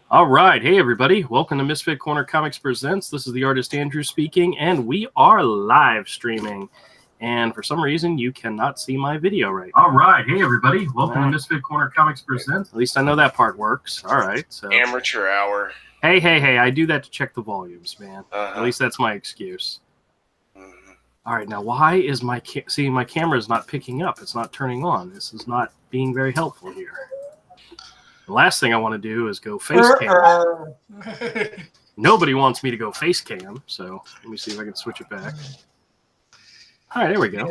All right. Hey, everybody. Welcome to Misfit Corner Comics Presents. This is the artist Andrew speaking, and we are live streaming. And for some reason, you cannot see my video right now. All right. Hey, everybody. Welcome to Misfit Corner Comics Presents. At least I know that part works. All right. So amateur hour. Hey. I do that to check the volumes, man. At least that's my excuse. All right. Now, why is my camera is not picking up? It's not turning on. This is not being very helpful here. The last thing I want to do is go face cam. Nobody wants me to go face cam, so let me see if I can switch it back. All right, there we go.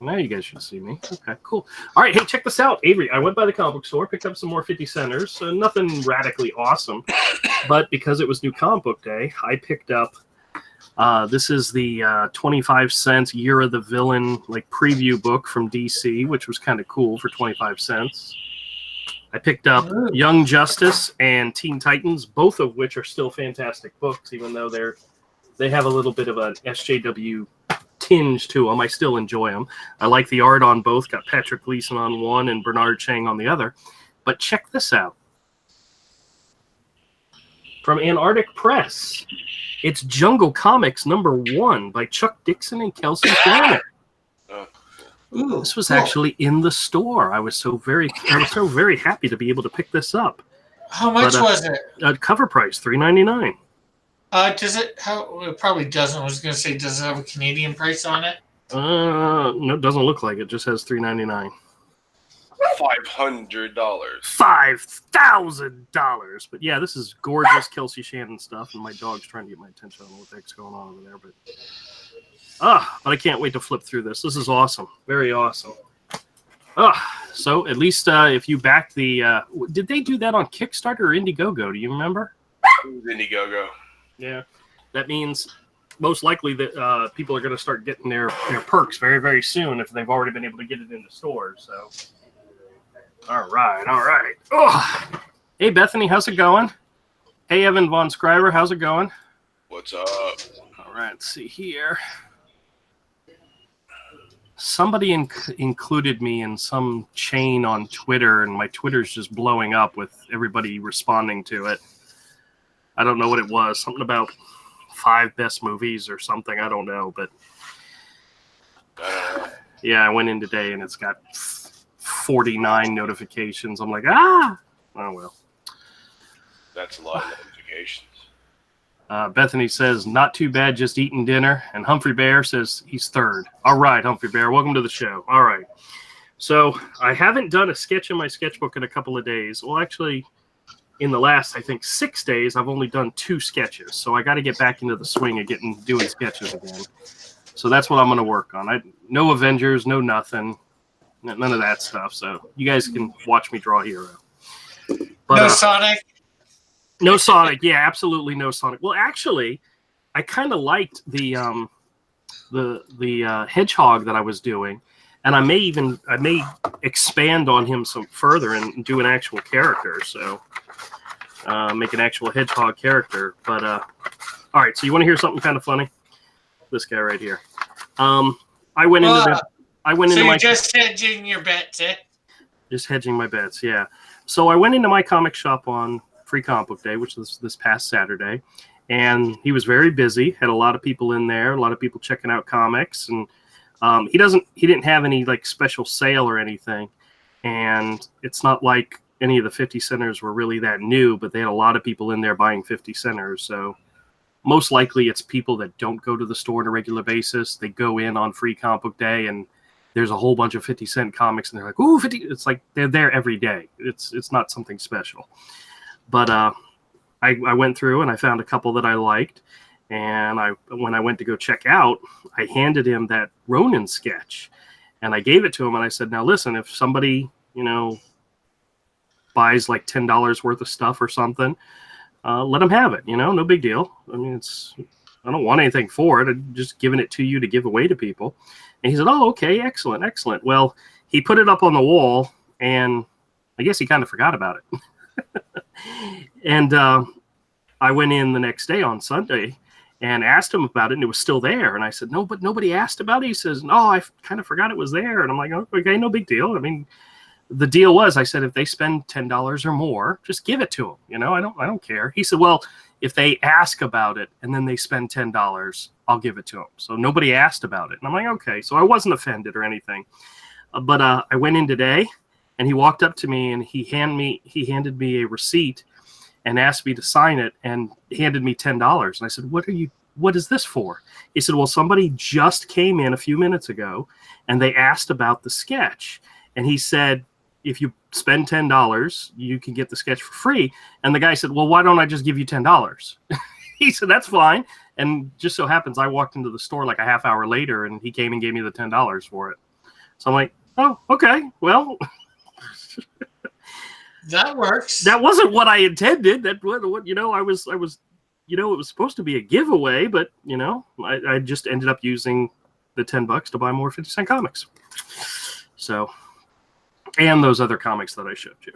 Now you guys should see me. Okay, cool. All right, hey, check this out. Avery, I went by the comic book store, picked up some more 50 centers. So nothing radically awesome, but because it was new comic book day, I picked up, this is the 25 cents Year of the Villain like preview book from DC, which was kind of cool for 25 cents. I picked up Young Justice and Teen Titans, both of which are still fantastic books, even though they have a little bit of an SJW tinge to them. I still enjoy them. I like the art on both. Got Patrick Gleason on one and Bernard Chang on the other. But check this out. From Antarctic Press, it's Jungle Comics #1 by Chuck Dixon and Kelsey Flanner. Ooh, this was actually in the store. I was so very happy to be able to pick this up. How much was it? Cover price $3.99. Does it? It probably doesn't. I was going to say, does it have a Canadian price on it? No, it doesn't look like it. Just has $3.99. $500. $5,000. But yeah, this is gorgeous Kelsey Shannon stuff, and my dog's trying to get my attention. I don't know what the heck's going on over there, but. But I can't wait to flip through this. This is awesome. Very awesome. So at least if you back the... did they do that on Kickstarter or Indiegogo? Do you remember? Indiegogo. Yeah. That means most likely that people are going to start getting their perks very, very soon if they've already been able to get it into stores. So, all right. Oh. Hey, Bethany, how's it going? Hey, Evan Von Scriber, how's it going? What's up? All right, let's see here. Somebody included me in some chain on Twitter, and my Twitter's just blowing up with everybody responding to it. I don't know what it was. Something about 5 best movies or something. I don't know, but yeah, I went in today and it's got 49 notifications. I'm like, oh well. That's a lot of notifications. Bethany says, not too bad, just eating dinner. And Humphrey Bear says he's third. All right, Humphrey Bear, welcome to the show. All right. So I haven't done a sketch in my sketchbook in a couple of days. Well, actually, in the last, I think, 6 days, I've only done 2 sketches. So I got to get back into the swing of doing sketches again. So that's what I'm going to work on. No Avengers, no nothing, none of that stuff. So you guys can watch me draw Hero. But, no Sonic? No Sonic, yeah, absolutely no Sonic. Well, actually, I kind of liked the hedgehog that I was doing, and I may expand on him some further and do an actual character. So, make an actual hedgehog character. But all right, so you want to hear something kind of funny? This guy right here. I went into you're just hedging your bets, eh? Just hedging my bets, yeah. So I went into my comic shop on Free Comic Book Day, which was this past Saturday, and he was very busy. Had a lot of people in there, a lot of people checking out comics, and he didn't have any like special sale or anything, and it's not like any of the 50 centers were really that new, but they had a lot of people in there buying 50 centers. So most likely it's people that don't go to the store on a regular basis. They go in on Free Comic Book Day, and there's a whole bunch of 50-cent comics, and they're like, ooh, 50. It's like they're there every day. It's not something special. But I went through and I found a couple that I liked. And when I went to go check out, I handed him that Ronin sketch. And I gave it to him and I said, now listen, if somebody, buys like $10 worth of stuff or something, let them have it, no big deal. I mean, I don't want anything for it. I'm just giving it to you to give away to people. And he said, oh, okay, excellent. Well, he put it up on the wall and I guess he kind of forgot about it. And I went in the next day on Sunday and asked him about it, and it was still there. And I said, no, but nobody asked about it. He says, no, I kind of forgot it was there. And I'm like, oh, okay, no big deal. I mean, the deal was, I said, if they spend $10 or more, just give it to them. You know, I don't care. He said, well, if they ask about it and then they spend $10, I'll give it to them. So nobody asked about it. And I'm like, okay. So I wasn't offended or anything. But I went in today, and he walked up to me and he handed me a receipt and asked me to sign it and handed me $10. And I said, what is this for? He said, well, somebody just came in a few minutes ago and they asked about the sketch. And he said, if you spend $10, you can get the sketch for free. And the guy said, well, why don't I just give you $10? He said, that's fine. And just so happens I walked into the store like a half hour later and he came and gave me the $10 for it. So I'm like, oh, okay, well. That works. That wasn't what I intended. That what you know, I was you know, it was supposed to be a giveaway, but you know, I just ended up using the $10 to buy more 50-cent comics. So, and those other comics that I showed you.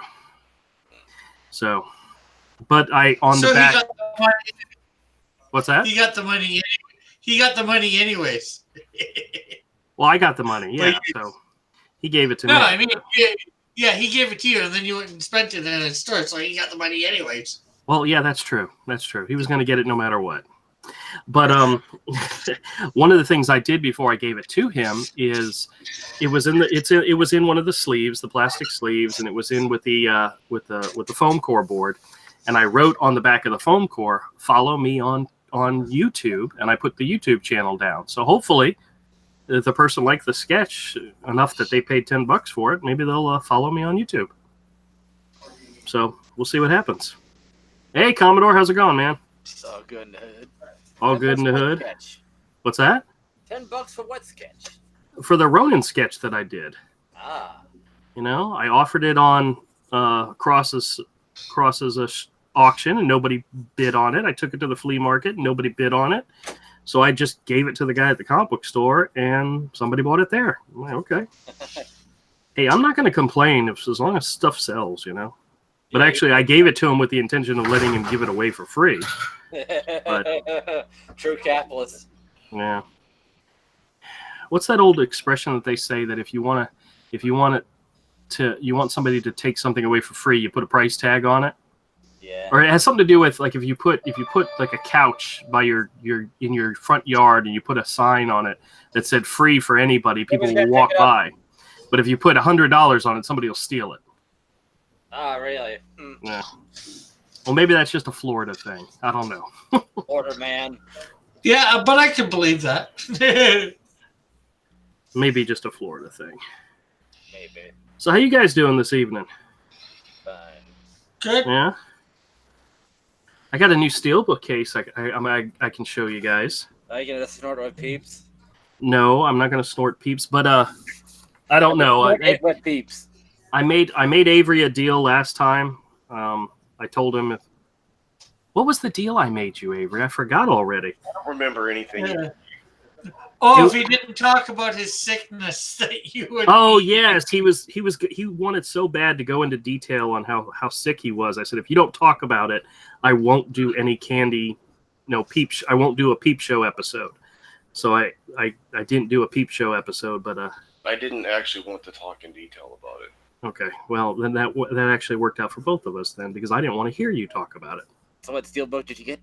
So, but the back. He got the money. What's that? He got the money. He got the money anyways. Well, I got the money, yeah. So he gave it to me. No, I mean, yeah, he gave it to you, and then you went and spent it in a store, so he got the money anyways. Well, yeah, that's true. That's true. He was going to get it no matter what. But one of the things I did before I gave it to him is it was in one of the sleeves, the plastic sleeves, and it was in with the foam core board. And I wrote on the back of the foam core, "Follow me on YouTube," and I put the YouTube channel down. So hopefully, if the person liked the sketch enough that they paid $10 for it, maybe they'll follow me on YouTube. So we'll see what happens. Hey, Commodore, how's it going, man? It's all good in the hood. All good in the hood. Sketch. What's that? $10 for what sketch? For the Ronin sketch that I did. Ah. You know, I offered it on Cross's auction, and nobody bid on it. I took it to the flea market, and nobody bid on it. So I just gave it to the guy at the comic book store, and somebody bought it there. I'm like, okay. Hey, I'm not going to complain as long as stuff sells, you know. But actually, I gave it to him with the intention of letting him give it away for free. But, true capitalist. Yeah. What's that old expression that they say that if you want somebody to take something away for free, you put a price tag on it? Yeah. Or it has something to do with like if you put like a couch by in your front yard and you put a sign on it that said free for anybody, people will walk by. But if you put $100 on it, somebody will steal it. Ah, really? Mm. Yeah. Well, maybe that's just a Florida thing. I don't know. Florida man. Yeah, but I can believe that. Maybe just a Florida thing. Maybe. So how you guys doing this evening? Fine. Good. Yeah. I got a new steelbook case I can show you guys. Are you gonna snort with peeps? No, I'm not gonna snort peeps, but I don't know. What peeps? I made Avery a deal last time. I told him what was the deal I made you, Avery? I forgot already. I don't remember anything. Yeah. Oh, if he didn't talk about his sickness that you would. Oh yes, he wanted so bad to go into detail on how sick he was. I said, if you don't talk about it, I won't do any candy, I won't do a peep show episode. So I didn't do a peep show episode, but I didn't actually want to talk in detail about it. Okay, well then that actually worked out for both of us then, because I didn't want to hear you talk about it. So what steelbook did you get?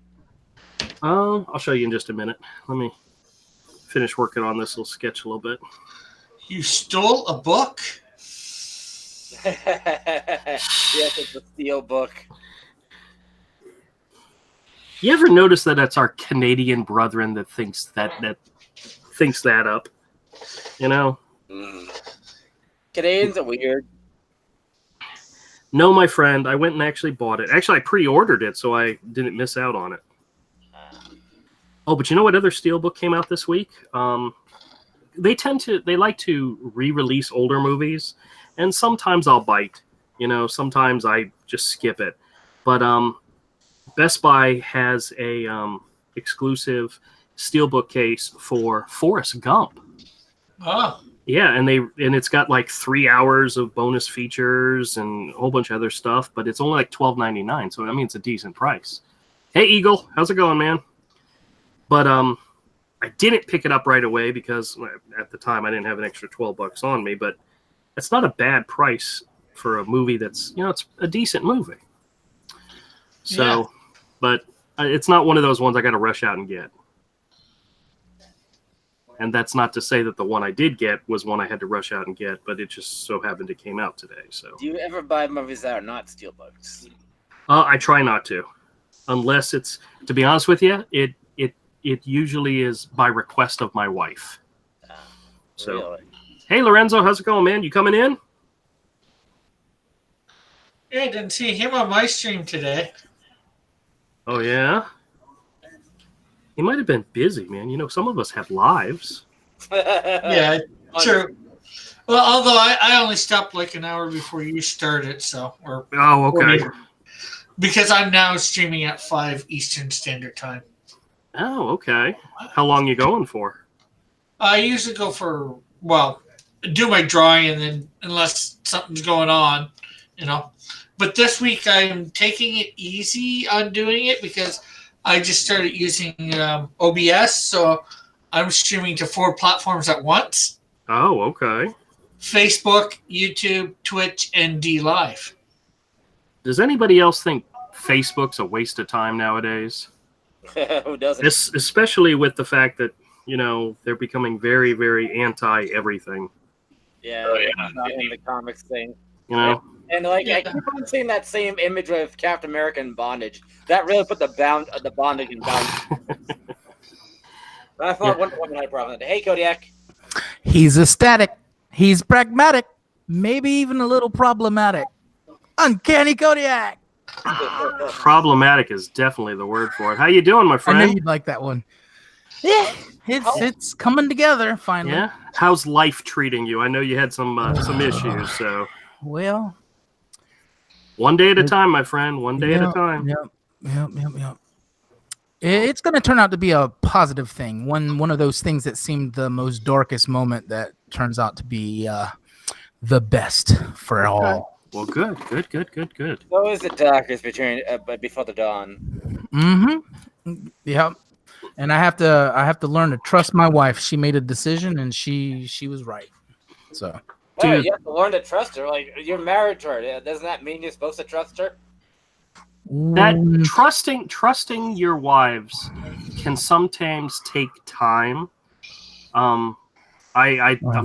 I'll show you in just a minute. Let me finish working on this little sketch a little bit. You stole a book? Yes, it's a steelbook. You ever notice that that's our Canadian brethren that thinks that up? You know? Mm. Canadians are weird. No, my friend, I went and actually bought it. Actually, I pre-ordered it, so I didn't miss out on it. Oh, but you know what other steelbook came out this week? They like to re-release older movies, and sometimes I'll bite. Sometimes I just skip it. But Best Buy has a exclusive steelbook case for Forrest Gump. Oh. Yeah, and it's got like 3 hours of bonus features and a whole bunch of other stuff, but it's only like $12.99, so I mean it's a decent price. Hey Eagle, how's it going, man? But I didn't pick it up right away because at the time I didn't have an extra $12 on me, but it's not a bad price for a movie that's, it's a decent movie. So, Yeah. but it's not one of those ones I got to rush out and get. And that's not to say that the one I did get was one I had to rush out and get, but it just so happened it came out today. So, Do you ever buy movies that are not steelbooks? I try not to, unless it's, to be honest with you, it usually is by request of my wife. So, Really? hey Lorenzo, how's it going, man? You coming in? Yeah, I didn't see him on my stream today. Oh yeah. He might have been busy, man. Some of us have lives. Yeah, true. Well, although I only stopped like an hour before you started, so Oh, okay. because I'm now streaming at 5 Eastern Standard Time. Oh, okay. How long you going for? I usually go for, do my drawing, and then unless something's going on, But this week I'm taking it easy on doing it because I just started using OBS, so I'm streaming to 4 platforms at once. Oh, okay. Facebook, YouTube, Twitch, and D Live. Does anybody else think Facebook's a waste of time nowadays? Who doesn't? Especially with the fact that, they're becoming very, very anti-everything. Yeah, Oh, yeah. not in the comics thing. And I keep on seeing that same image of Captain America in bondage. That really put the bondage in bondage. I thought Wonder Woman had a problem with it. Hey, Kodiak. He's ecstatic. He's pragmatic. Maybe even a little problematic. Uncanny Kodiak. Problematic is definitely the word for it. How you doing, my friend? I knew you'd like that one. Yeah, it's coming together finally. Yeah. How's life treating you? I know you had some issues, so. Well, one day at a time, my friend. One day at a time. Yep. It's going to turn out to be a positive thing. One of those things that seemed the most darkest moment that turns out to be the best for all. Well, good. So is the darkest before the dawn. Mm-hmm. Yep. And I have to learn to trust my wife. She made a decision, and she was right. So. Oh, you have to learn to trust her. Like, you're married to her. Doesn't that mean you're supposed to trust her? That trusting your wives can sometimes take time. I'm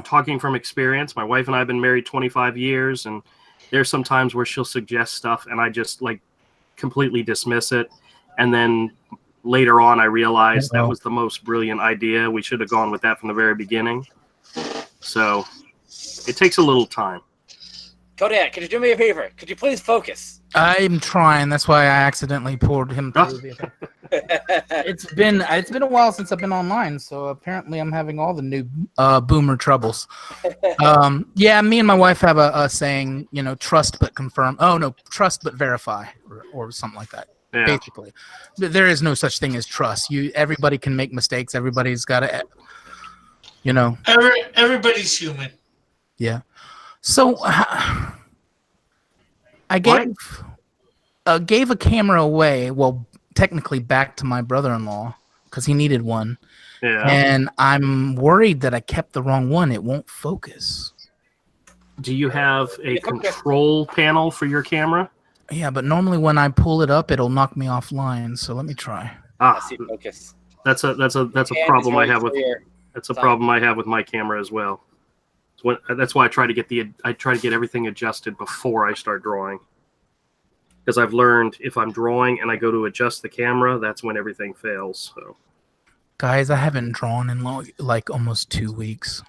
talking from experience. My wife and I have been married 25 years, and there's some times where she'll suggest stuff, and I just completely dismiss it, and then later on I realized that was the most brilliant idea. We should have gone with that from the very beginning. So. It takes a little time. Kodiak, could you do me a favor? Could you please focus? I'm trying. That's why I accidentally poured him through. It's been a while since I've been online, so apparently I'm having all the new boomer troubles. Yeah, me and my wife have a saying, trust but confirm. Oh no, trust but verify, or something like that. Yeah. Basically, there is no such thing as trust. Everybody can make mistakes. Everybody's got to, Everybody's human. Yeah. So I gave a camera away. Well, technically back to my brother-in-law because he needed one. Yeah. And I'm worried that I kept the wrong one. It won't focus. Do you have a control panel for your camera? Yeah, but normally when I pull it up, it'll knock me offline. So let me try. Focus. That's a problem I have with. That's a problem I have with my camera as well. That's why I try to get everything adjusted before I start drawing. Because I've learned if I'm drawing and I go to adjust the camera, that's when everything fails. So, guys, I haven't drawn in almost 2 weeks.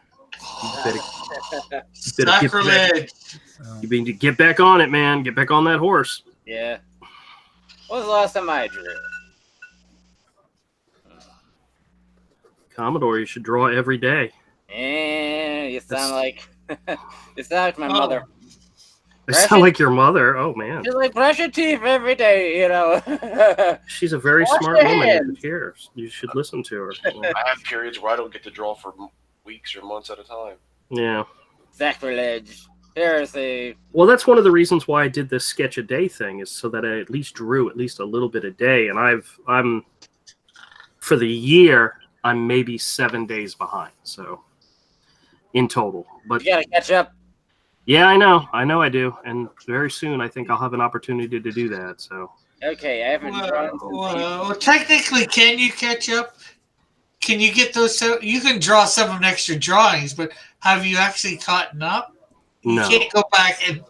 Sacrilege! You need to get back on it, man. Get back on that horse. Yeah. When was the last time I drew? Commodore, you should draw every day. You sound like my mother. I sound like your mother. Oh man. She's like, brush your teeth every day, She's a very smart woman. You should listen to her. I have periods where I don't get to draw for weeks or months at a time. Yeah. Sacrilege. Heresy. Well, that's one of the reasons why I did this sketch a day thing, is so that I at least drew at least a little bit a day, and I'm for the year I'm maybe 7 days behind. So. In total, but you gotta catch up. Yeah, I know I do, and very soon I think I'll have an opportunity to do that. So. Okay, I haven't drawn. Well, technically, can you catch up? Can you get those? You can draw 7 extra drawings, but have you actually caught up? You can't go back and.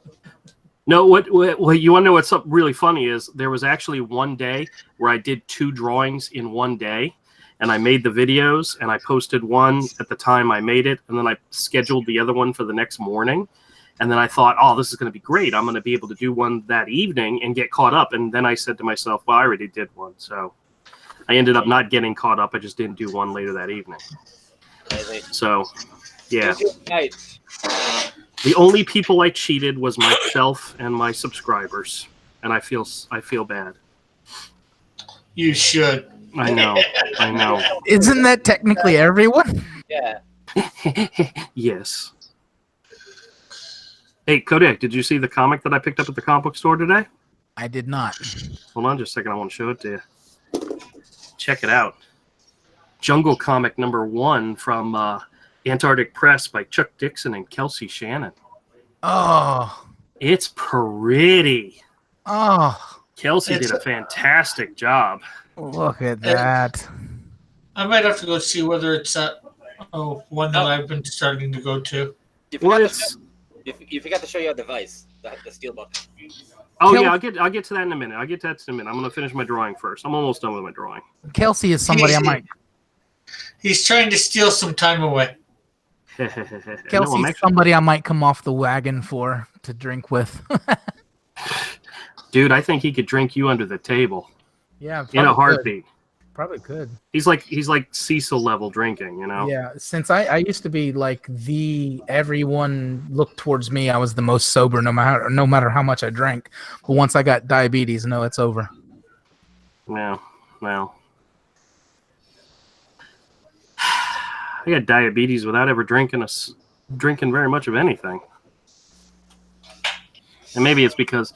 No, what you want to know what's really funny is there was actually one day where I did 2 drawings in one day, and I made the videos and I posted one at the time I made it, and then I scheduled the other one for the next morning. And then I thought, oh, this is going to be great. I'm going to be able to do one that evening and get caught up. And then I said to myself, well, I already did one. So I ended up not getting caught up. I just didn't do one later that evening. So, yeah. The only people I cheated was myself and my subscribers. And I feel bad. You should. I know. Isn't that technically everyone? Yeah. Yes. Hey, Kodak, did you see the comic that I picked up at the comic book store today? I did not. Hold on just a second. I want to show it to you. Check it out. Jungle Comic #1 from Antarctic Press by Chuck Dixon and Kelsey Shannon. Oh. It's pretty. Oh. Kelsey did a fantastic job. Look at that. I might have to go see whether it's one that I've been starting to go to. You forgot to show your device, the steelbook. Oh yeah, I'll get to that in a minute. I'm gonna finish my drawing first. I'm almost done with my drawing. Kelsey is somebody I might. He's trying to steal some time away. Kelsey is somebody I might come off the wagon for to drink with. Dude, I think he could drink you under the table. Yeah, in a heartbeat. Probably could. He's like Cecil level drinking, you know. Yeah, since I used to be like everyone looked towards me. I was the most sober, no matter how much I drank. But once I got diabetes, no, it's over. Yeah, well, I got diabetes without ever drinking very much of anything. And maybe it's because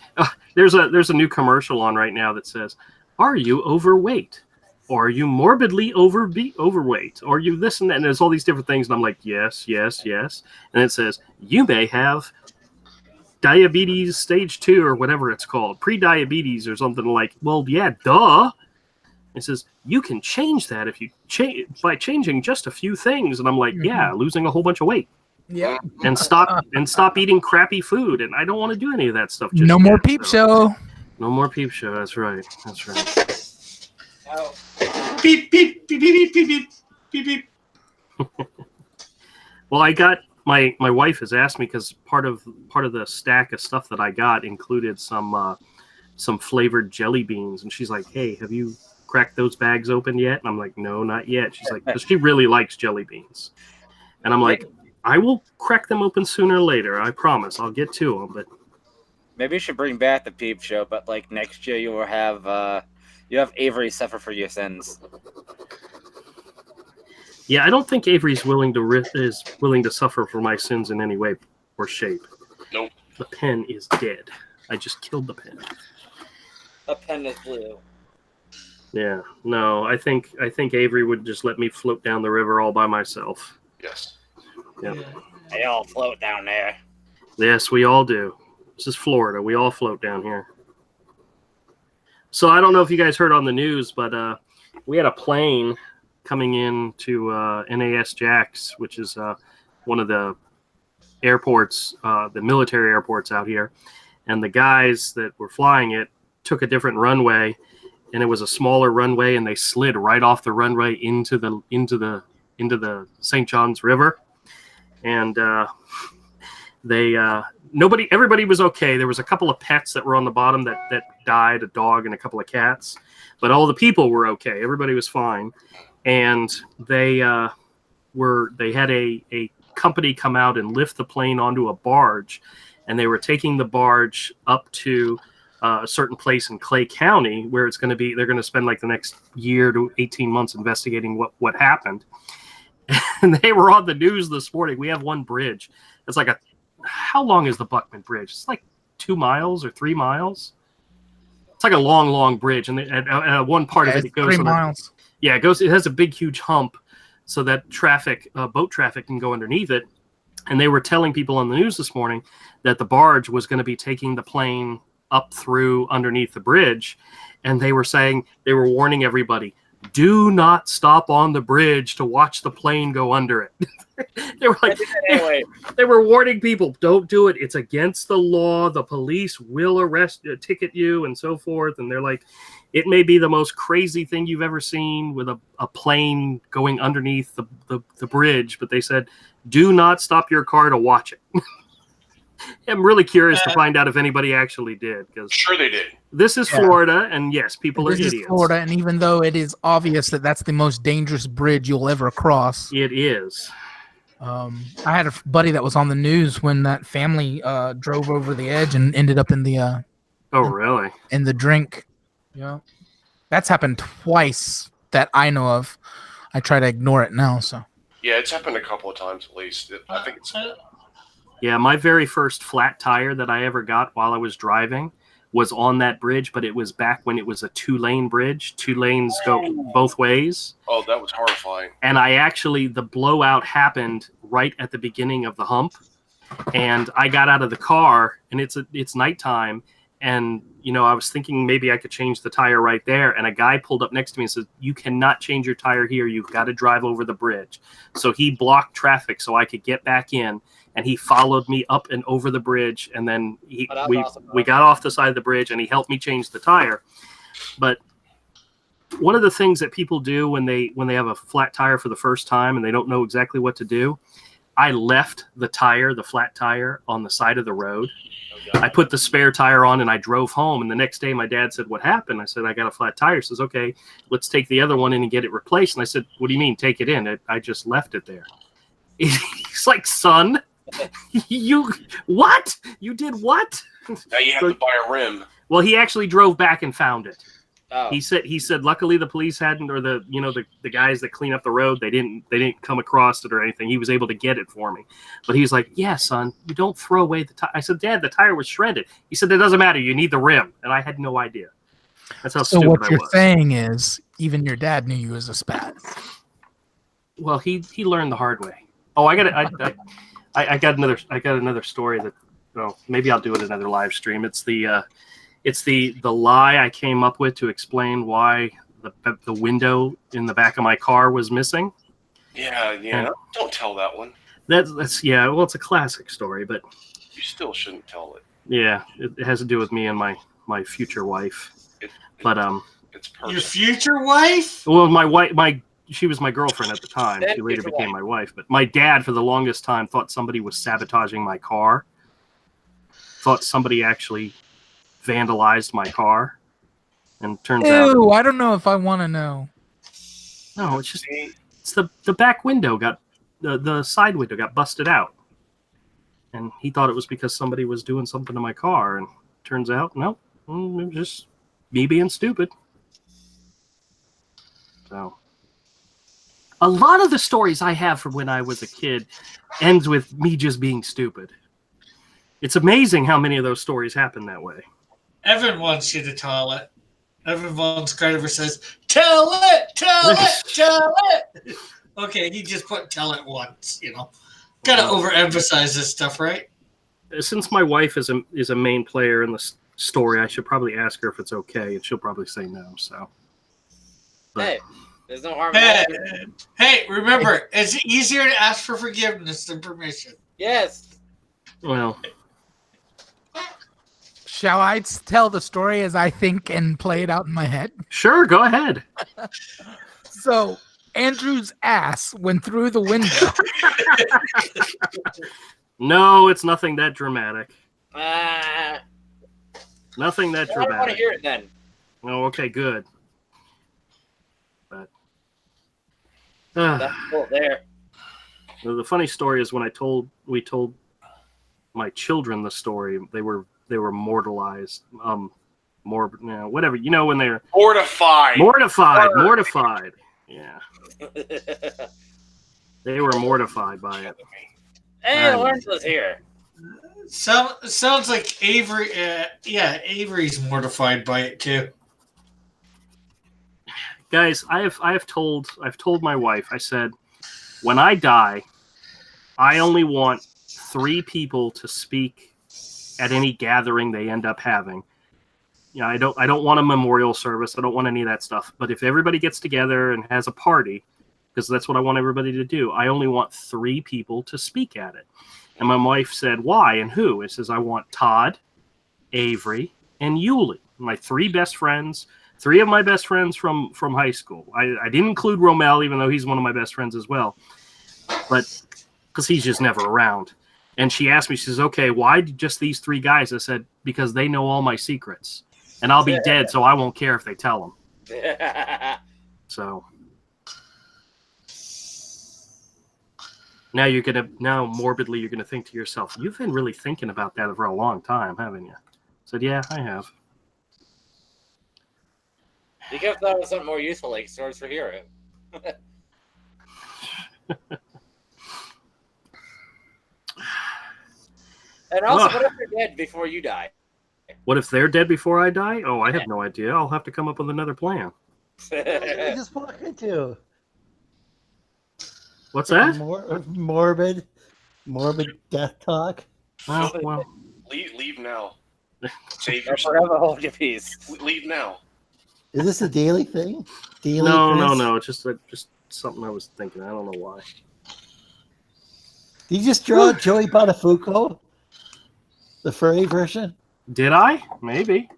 there's a new commercial on right now that says, "Are you overweight? Or are you morbidly overweight? Or you this and that?" And there's all these different things. And I'm like, yes. And it says, you may have diabetes stage 2 or whatever it's called. Pre-diabetes or something like, well, yeah, duh. It says, you can change that if you by changing just a few things. And I'm like, yeah, losing a whole bunch of weight. Yeah. And stop eating crappy food. And I don't want to do any of that stuff. No more peep show. No more peep show. That's right. Oh. Beep, beep, beep, beep, beep, beep, beep, beep. Well, I got my wife has asked me because part of the stack of stuff that I got included some flavored jelly beans, and she's like, "Hey, have you cracked those bags open yet?" And I'm like, "No, not yet." She's like, "Because she really likes jelly beans," and I'm like, "I will crack them open sooner or later. I promise. I'll get to them." But maybe you should bring back the peep show, but like next year you will have. You have Avery suffer for your sins. Yeah, I don't think Avery's willing to suffer for my sins in any way or shape. Nope. The pen is dead. I just killed the pen. The pen is blue. Yeah. No, I think Avery would just let me float down the river all by myself. Yes. Yeah. They all float down there. Yes, we all do. This is Florida. We all float down here. So I don't know if you guys heard on the news, but we had a plane coming in to NAS Jax, which is one of the airports, the military airports out here. And the guys that were flying it took a different runway, and it was a smaller runway, and they slid right off the runway into the St. John's River. And everybody was okay. There was a couple of pets that were on the bottom that died, a dog and a couple of cats, but all the people were okay. Everybody was fine. And they had a company come out and lift the plane onto a barge, and they were taking the barge up to a certain place in Clay County where it's going to be, they're going to spend like the next year to 18 months investigating what happened. And they were on the news this morning. We have one bridge. It's like how long is the Buckman Bridge? It's like 2 miles or 3 miles. It's like a long bridge, and at one part of it goes 3 miles. It has a big, huge hump, so that boat traffic can go underneath it. And they were telling people on the news this morning that the barge was going to be taking the plane up through underneath the bridge. And they were saying, they were warning everybody, do not stop on the bridge to watch the plane go under it. They were like, anyway. They were warning people, don't do it. It's against the law. The police will ticket you and so forth. And they're like, it may be the most crazy thing you've ever seen with a plane going underneath the bridge. But they said, do not stop your car to watch it. I'm really curious to find out if anybody actually did. Because sure they did. This is Florida, and yes, people are idiots. This is Florida, and even though it is obvious that that's the most dangerous bridge you'll ever cross. It is. I had a buddy that was on the news when that family drove over the edge and ended up in the really? In the drink. Yeah. That's happened twice that I know of. I try to ignore it now, so. Yeah, it's happened a couple of times at least. I think it's Yeah, my very first flat tire that I ever got while I was driving was on that bridge, but it was back when it was a 2-lane bridge. 2 lanes go both ways. Oh, that was horrifying. And the blowout happened right at the beginning of the hump. And I got out of the car, and it's nighttime. And, I was thinking maybe I could change the tire right there. And a guy pulled up next to me and said, you cannot change your tire here. You've got to drive over the bridge. So he blocked traffic so I could get back in. And he followed me up and over the bridge, and then we got off the side of the bridge, and he helped me change the tire. But one of the things that people do when they have a flat tire for the first time and they don't know exactly what to do, I left the flat tire, on the side of the road. I put the spare tire on and I drove home. And the next day, my dad said, "What happened?" I said, "I got a flat tire." He says, "Okay, let's take the other one in and get it replaced." And I said, "What do you mean, take it in? I just left it there." He's like, "Son." You what? You did what? Now you have to buy a rim. Well, he actually drove back and found it. Oh. He said luckily the police hadn't, or the guys that clean up the road, they didn't come across it or anything. He was able to get it for me. But he was like, "Yeah, son, you don't throw away the tire." I said, "Dad, the tire was shredded." He said, "That doesn't matter. You need the rim." And I had no idea. That's how stupid I was. So what you're saying is even your dad knew you as a spat. Well, he learned the hard way. Oh, I got another story that, maybe I'll do it another live stream. It's the lie I came up with to explain why the window in the back of my car was missing. Yeah. And don't tell that one. Well, it's a classic story, but you still shouldn't tell it. Yeah, it has to do with me and my future wife. It's personal. Your future wife? Well, my wife, she was my girlfriend at the time. She later became my wife. But my dad, for the longest time, thought somebody was sabotaging my car. Thought somebody actually vandalized my car. And turns out... I don't know if I want to know. No, it's the back window the side window got busted out. And he thought it was because somebody was doing something to my car. And turns out, no, it was just me being stupid. So... a lot of the stories I have from when I was a kid ends with me just being stupid. It's amazing how many of those stories happen that way. Evan wants you to tell it. Evan Von Skydiver says, "Tell it, tell it, tell it." Okay, he just put "tell it" once, Gotta overemphasize this stuff, right? Since my wife is a main player in the story, I should probably ask her if it's okay, and she'll probably say no, so. But, hey. There's no harm. Hey, remember, it's easier to ask for forgiveness than permission. Yes. Well. Shall I tell the story as I think and play it out in my head? Sure, go ahead. So, Andrew's ass went through the window. No, it's nothing that dramatic. Nothing that dramatic. I don't want to hear it then. Oh, okay, good. But that's cool there. The funny story is when we told my children the story, they were mortalized. Whatever, when they're mortified. Yeah. They were mortified by it. Hey, Lawrence was here. Sounds like Avery. Avery's mortified by it too. Guys, I've told my wife. I said, when I die, I only want 3 people to speak at any gathering they end up having. You know, I don't want a memorial service. I don't want any of that stuff. But if everybody gets together and has a party, because that's what I want everybody to do, I only want 3 people to speak at it. And my wife said, why and who? It says, I want Todd, Avery, and Yuli, my 3 best friends, 3 of my best friends from high school. I didn't include Romel, even though he's one of my best friends as well, but because he's just never around. And she asked me, she says, okay, why just these 3 guys? I said, because they know all my secrets. And I'll be dead, so I won't care if they tell them. So now morbidly, you're gonna think to yourself, you've been really thinking about that for a long time, haven't you? I said, yeah, I have. You could have thought of something more useful, like Swords for Hero. And also, what if they're dead before you die? What if they're dead before I die? Oh, I have no idea. I'll have to come up with another plan. I just walk into. What's that? Morbid death talk. Well. Leave now. Save yourself. yourself. Hold your peace. Leave now. Is this a daily thing? Daily? No. It's just something I was thinking. I don't know why. Did you just draw Joey Buttafuoco? The furry version? Did I? Maybe.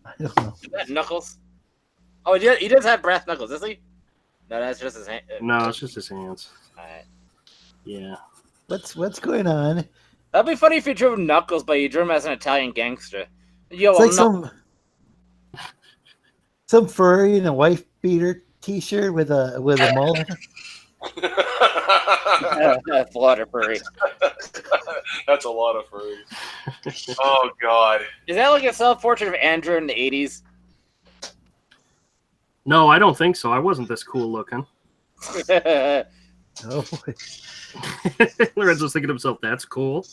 I don't know. Is that Knuckles? Oh, he does have brass knuckles, does he? No, that's just his hand. No, it's just his hands. All right. Yeah. What's going on? That'd be funny if you drew Knuckles, but you drew him as an Italian gangster. Yo, It's like some furry in a wife beater T-shirt with a mullet. Water furry. That's a lot of furry. Oh God. Is that like a self-portrait of Andrew in the 80s? No, I don't think so. I wasn't this cool looking. Oh boy. Lorenzo's thinking to himself, that's cool.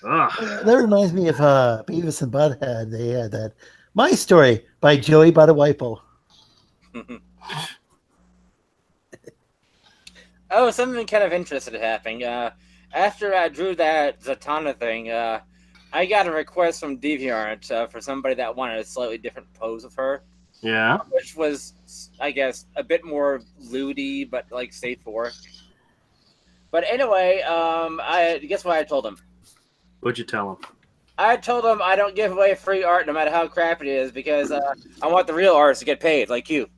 That reminds me of Beavis and Butthead. They had that My Story by Joey Buttafuoco. Oh, something kind of interesting happening. After I drew that Zatanna thing, I got a request from DeviantArt for somebody that wanted a slightly different pose of her. Yeah. Which was, I guess, a bit more lewdy, but like safe for work. But anyway, I guess what I told him. What'd you tell him? I told him I don't give away free art no matter how crappy it is because I want the real artists to get paid, like you.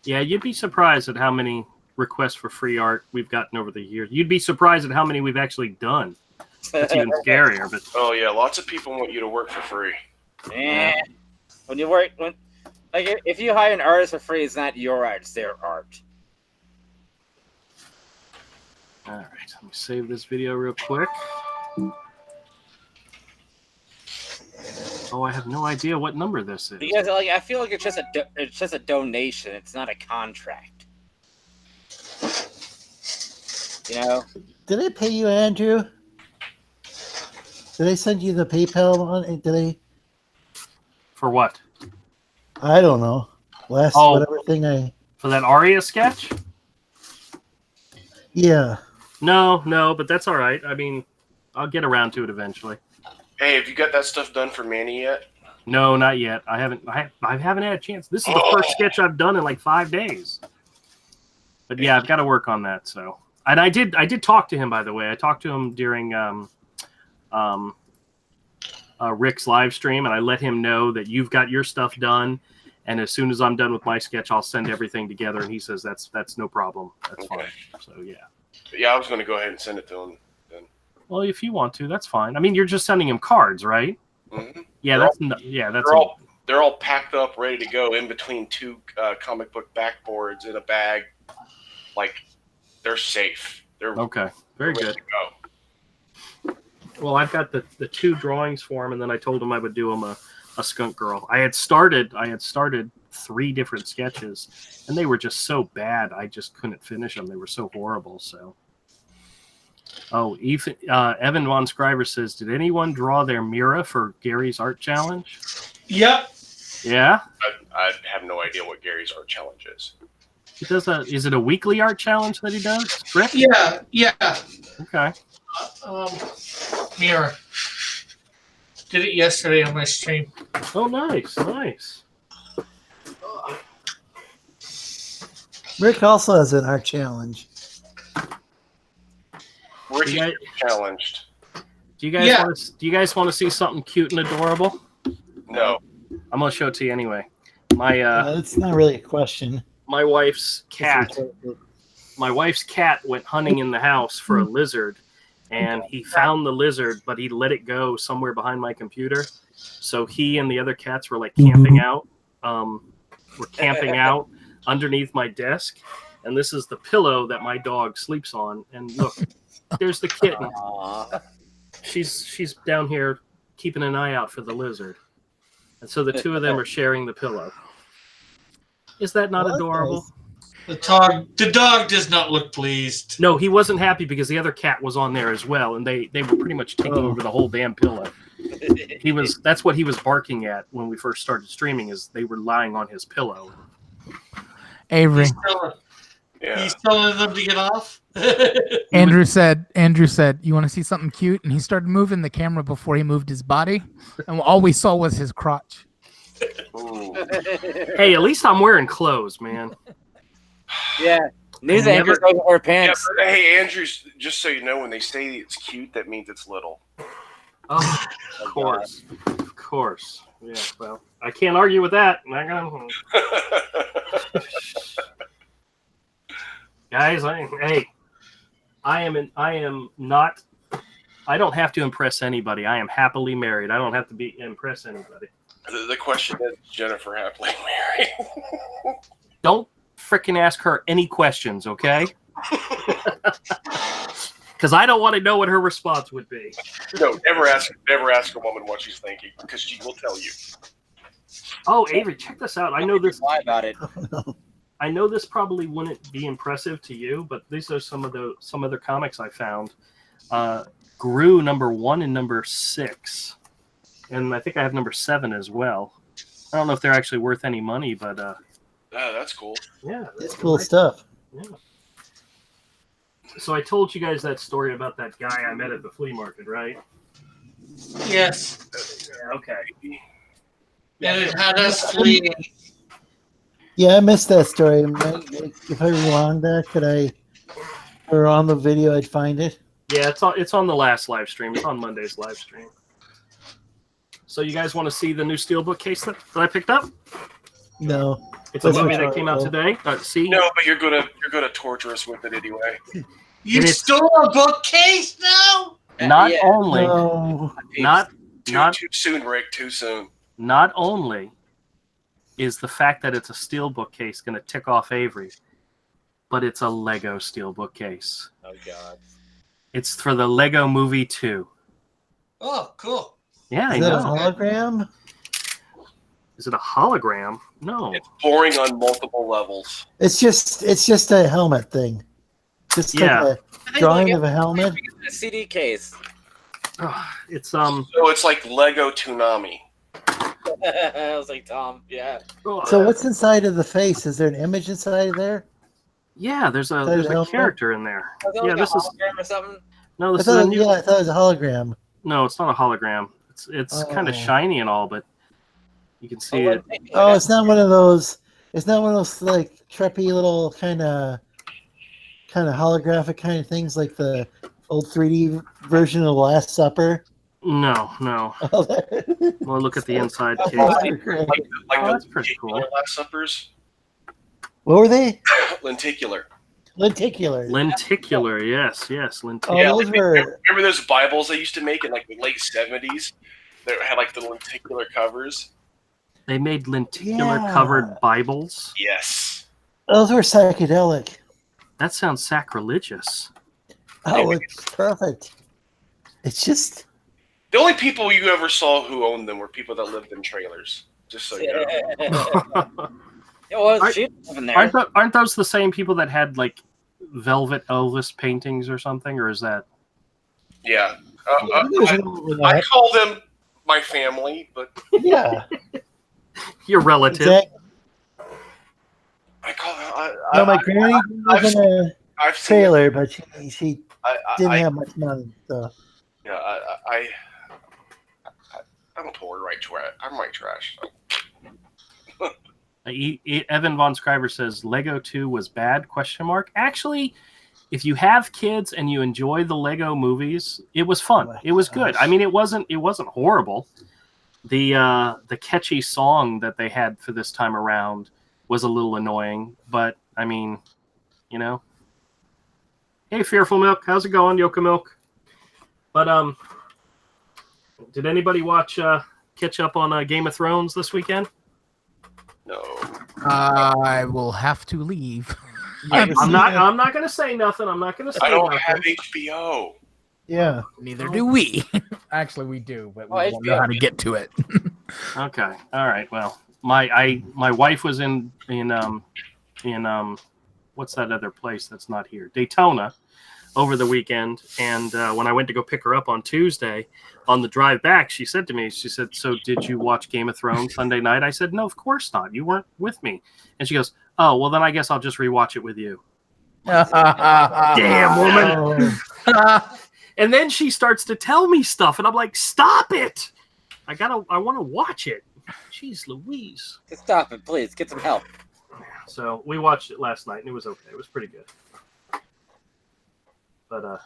Yeah, you'd be surprised at how many requests for free art we've gotten over the years. You'd be surprised at how many we've actually done. That's even scarier. But oh yeah, lots of people want you to work for free. Yeah. When you work, if you hire an artist for free, it's not your art; it's their art. All right, let me save this video real quick. Oh, I have no idea what number this is. Because I feel like it's just a donation. It's not a contract. You know? Did I pay you, Andrew? Did I send you the PayPal on? Did I? For what? I don't know. Whatever thing for that Aria sketch? Yeah. No, but that's all right. I mean, I'll get around to it eventually. Hey, have you got that stuff done for Manny yet? No, not yet. I haven't had a chance. This is the first sketch I've done in like 5 days. But yeah, I've got to work on that. So, and I did talk to him, by the way. I talked to him during Rick's live stream, and I let him know that you've got your stuff done, and as soon as I'm done with my sketch, I'll send everything together. And he says that's no problem. That's fine. So yeah. Yeah, I was going to go ahead and send it to him. Then. Well, if you want to, that's fine. I mean, you're just sending him cards, right? Mm-hmm. Yeah, they're all packed up, ready to go in between 2 comic book backboards in a bag. Like they're safe. They're okay. Very ready good. To go. Well, I've got the 2 drawings for him, and then I told him I would do him a skunk girl. I had started 3 different sketches, and they were just so bad. I just couldn't finish them. They were so horrible. So, Evan Von Scriver says, "Did anyone draw their Mira for Gary's art challenge?" Yep. Yeah. I have no idea what Gary's art challenge is. He does a. Is it a weekly art challenge that he does? Rick? Yeah. Okay. Mirror. Did it yesterday on my stream. Oh, nice. Rick also has an art challenge. Ricky's challenged. Do you guys want to see something cute and adorable? No. I'm gonna show it to you anyway. It's not really a question. My wife's cat went hunting in the house for a lizard, and he found the lizard, but he let it go somewhere behind my computer. So he and the other cats were like camping out. We're camping out underneath my desk, and this is the pillow that my dog sleeps on. And look, there's the kitten. She's down here keeping an eye out for the lizard, and so the two of them are sharing the pillow. Is that not adorable? The dog does not look pleased. No, he wasn't happy because the other cat was on there as well, and they were pretty much taking over the whole damn pillow. That's what he was barking at when we first started streaming, is they were lying on his pillow. Avery. He's telling them to get off. Andrew said, you want to see something cute? And he started moving the camera before he moved his body, and all we saw was his crotch. Hey, at least I'm wearing clothes, man. Yeah. News anchors don't wear pants. Yeah, hey, Andrew, just so you know, when they say it's cute, that means it's little. Oh, of course. Yeah, well, I can't argue with that. Guys, I don't have to impress anybody. I am happily married. I don't have to impress anybody. The question is, Jennifer happily married? Don't freaking ask her any questions, okay? Because I don't want to know what her response would be. No, never ask a woman what she's thinking, because she will tell you. Oh, Avery, check this out. I know this. Lie about it. I know this probably wouldn't be impressive to you, but these are some other comics I found. Gru #1 and #6, and I think I have #7 as well. I don't know if they're actually worth any money, but that's cool. Yeah, that's cool stuff. Yeah. So I told you guys that story about that guy I met at the flea market, right? Yes. Okay. And it had us fleeing. Yeah, I missed that story. If I rewound that, or on the video, I'd find it. Yeah, it's on the last live stream. It's on Monday's live stream. So you guys want to see the new steelbook case that I picked up? No. It's a movie that came out today. See? No, but you're gonna torture us with it anyway. You stole a bookcase now? Not Yeah. only, No. Too soon, Rick. Too soon. Not only is the fact that it's a steelbook case going to tick off Avery, but it's a Lego steelbook case. Oh God! It's for the Lego Movie 2. Oh, cool. Yeah, I Is that know. a hologram? Is it a hologram? No. It's boring on multiple levels. It's just a helmet thing. Just like a drawing of a helmet. A CD case. It's So it's like Lego Toonami. I was like, Tom, yeah. So what's inside of the face? Is there an image inside of there? Yeah, there's a character in there. Yeah, this is or something. no, this is a new. Yeah, I thought it was a hologram. No, it's not a hologram. It's kind of shiny and all, but you can see it. Oh, it's not one of those. It's not one of those like trippy little kind of holographic kind of things like the old 3D version of the Last Supper. No. Oh, Well, look at the inside case. That's pretty cool. Last Suppers. What were they? Lenticular. Lenticular, yes, lenticular. Oh, Yeah, those were. Remember those Bibles they used to make in like the late 70s? That had like the lenticular covers. They made lenticular covered Bibles. Yes. Those were psychedelic. That sounds sacrilegious. Oh, it's perfect. It's just. The only people you ever saw who owned them were people that lived in trailers. Just so you know. It was cheap in there. Aren't those the same people that had like Velvet Elvis paintings or something, or is that? Yeah. I call them my family, but yeah, your relative. exactly. My granny was in a I've seen trailer, but she didn't have much money. So yeah, I'm poor, right? I'm right trash. So. Evan Von Scriver says Lego 2 was bad? ? Actually, if you have kids and you enjoy the Lego movies, it was fun. It was good. I mean, it wasn't horrible. The catchy song that they had for this time around was a little annoying, but I mean, you know. Hey, Fearful Milk, how's it going, Yoka Milk? But did anybody catch up on Game of Thrones this weekend? No. I will have to leave. I'm not going to say nothing. I'm not going to say nothing. I don't have HBO. Yeah. Neither do we. Actually, we do, but we don't know how to get to it. Okay. All right. Well, my wife was in what's that other place that's not here? Daytona over the weekend, and when I went to go pick her up on Tuesday, on the drive back, she said, "So did you watch Game of Thrones Sunday night?" I said, "No, of course not. You weren't with me." And she goes, "Oh, well, then I guess I'll just rewatch it with you." Damn woman. And then she starts to tell me stuff, and I'm like, "Stop it! I want to watch it." Jeez Louise. Stop it, please. Get some help. So we watched it last night, and it was okay. It was pretty good. But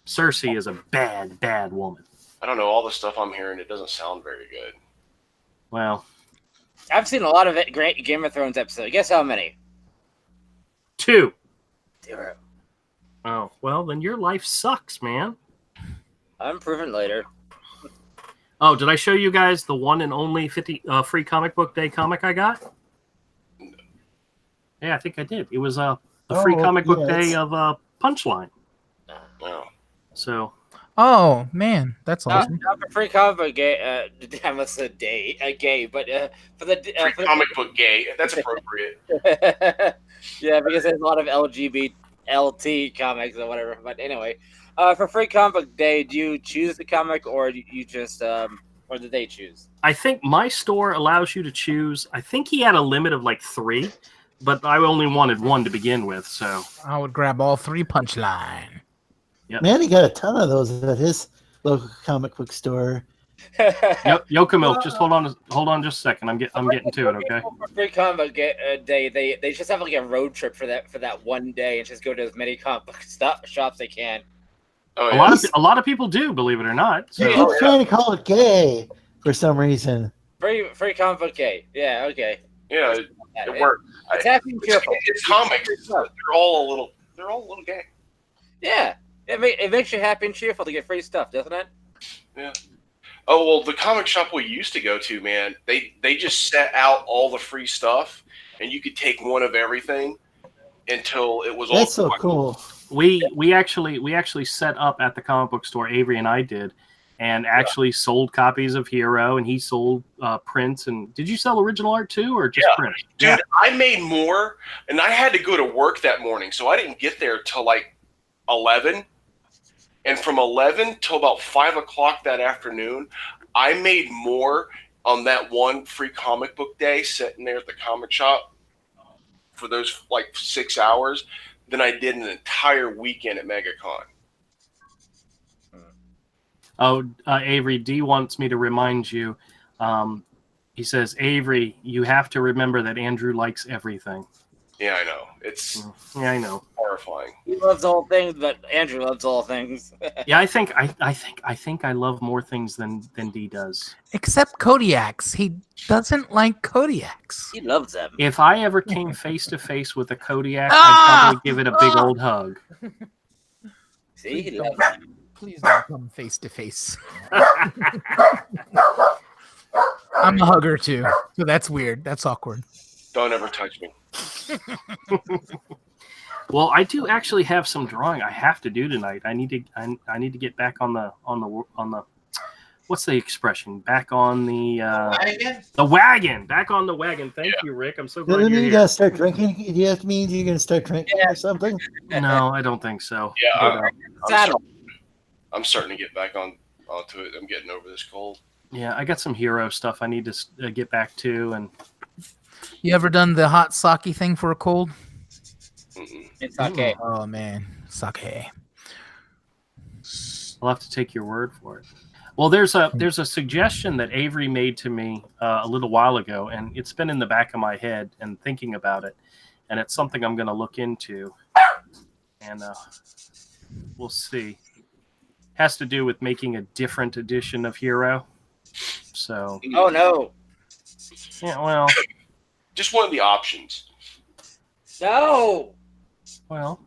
Cersei is a bad, bad woman. I don't know. All the stuff I'm hearing, it doesn't sound very good. Well, I've seen a lot of great Game of Thrones episodes. Guess how many? 2. 0. Oh, well, then your life sucks, man. I'm proven later. Oh, did I show you guys the one and only 50 free comic book day comic I got? Yeah, I think I did. It was the free comic book day of Punchline. Wow. So. Oh man, that's awesome. Not for free comic book gay. I must say gay, but for the free comic book gay. That's appropriate. Yeah, because there's a lot of LGBT comics or whatever. But anyway, for free comic book day, do you choose the comic or you just or did they choose? I think my store allows you to choose. I think he had a limit of like 3, but I only wanted 1 to begin with. So I would grab all 3 Punchline. Yep. Man, he got a ton of those at his local comic book store. Yoka Milk, just hold on just a second. I'm getting to it, okay? For free comic book day, they just have like a road trip for that one day and just go to as many comic book shops they can. Oh, yeah. A lot of people do, believe it or not. So. He keeps trying to call it gay for some reason. Free comic book gay. Yeah, okay. Yeah, it worked. It's happy and cheerful. It's comics. They're all a little gay. Yeah. It makes you happy and cheerful to get free stuff, doesn't it? Yeah. Oh, well, the comic shop we used to go to, man, they just set out all the free stuff, and you could take one of everything until it was all. That's so cool. We actually set up at the comic book store, Avery and I did, and actually sold copies of Hero, and he sold prints. And did you sell original art too, or just print? Dude, yeah. I made more, and I had to go to work that morning, so I didn't get there till like 11. And from 11 till about 5 o'clock that afternoon, I made more on that one free comic book day sitting there at the comic shop for those like 6 hours than I did an entire weekend at MegaCon. Oh, Avery, D wants me to remind you. He says, Avery, you have to remember that Andrew likes everything. Yeah, I know. It's I know. Horrifying. He loves all things, but Andrew loves all things. Yeah, I think I love more things than D does. Except Kodiaks. He doesn't like Kodiaks. He loves them. If I ever came face to face with a Kodiak, I'd probably give it a big old hug. See, he loves them. Please don't come face to face. I'm a hugger too, so that's weird. That's awkward. Don't ever touch me. Well, I do actually have some drawing I have to do tonight. I need to get back on the what's the expression? Back on the wagon? The wagon. Back on the wagon. Thank you, Rick. I'm so glad Doesn't you're mean you here. gotta start drinking? Do you have to mean you're gonna start drinking or something? No, I don't think so. Yeah, But, I'm starting to get back onto it. I'm getting over this cold. yeah, I got some Hero stuff I need to get back to, and You ever done the hot sake thing for a cold? It's okay. Oh man, sake. I'll have to take your word for it. Well, there's a suggestion that Avery made to me a little while ago, and it's been in the back of my head and thinking about it, and it's something I'm going to look into, and we'll see. Has to do with making a different edition of Hero. So. Oh no. Yeah. Well. Just one of the options. No. Well.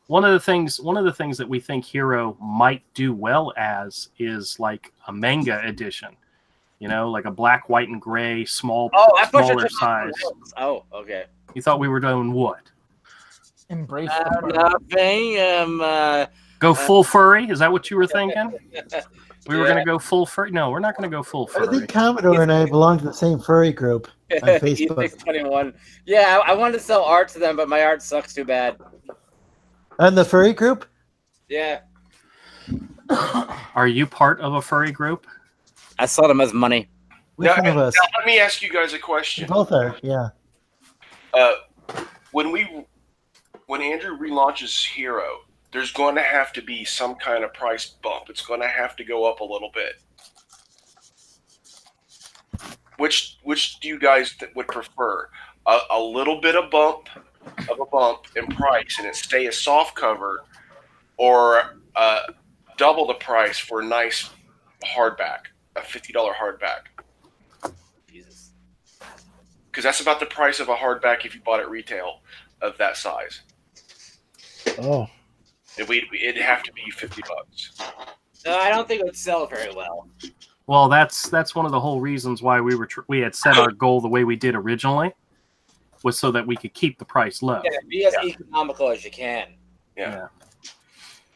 One of the things that we think Hero might do well as is like a manga edition, like a black, white, and gray, smaller size. Oh, okay. You thought we were doing what? Embrace nothing. Go full furry? Is that what you were thinking? We were going to go full furry? No, we're not going to go full furry. I think Commodore and I belong to the same furry group on Facebook. E621. Yeah, I wanted to sell art to them, but my art sucks too bad. On the furry group? Yeah. Are you part of a furry group? I saw them as money. Which one of us? Now, let me ask you guys a question. We both are, yeah. When Andrew relaunches Hero, there's going to have to be some kind of price bump. It's going to have to go up a little bit. Which do you guys would prefer? A little bit of a bump in price and it stay a soft cover, or double the price for a nice hardback, a $50 hardback? Jesus. Because that's about the price of a hardback if you bought it retail of that size. Oh. It'd have to be $50. No, I don't think it would sell very well. Well, that's one of the whole reasons why we had set our goal the way we did originally, was so that we could keep the price low. Yeah, be as economical as you can. Yeah.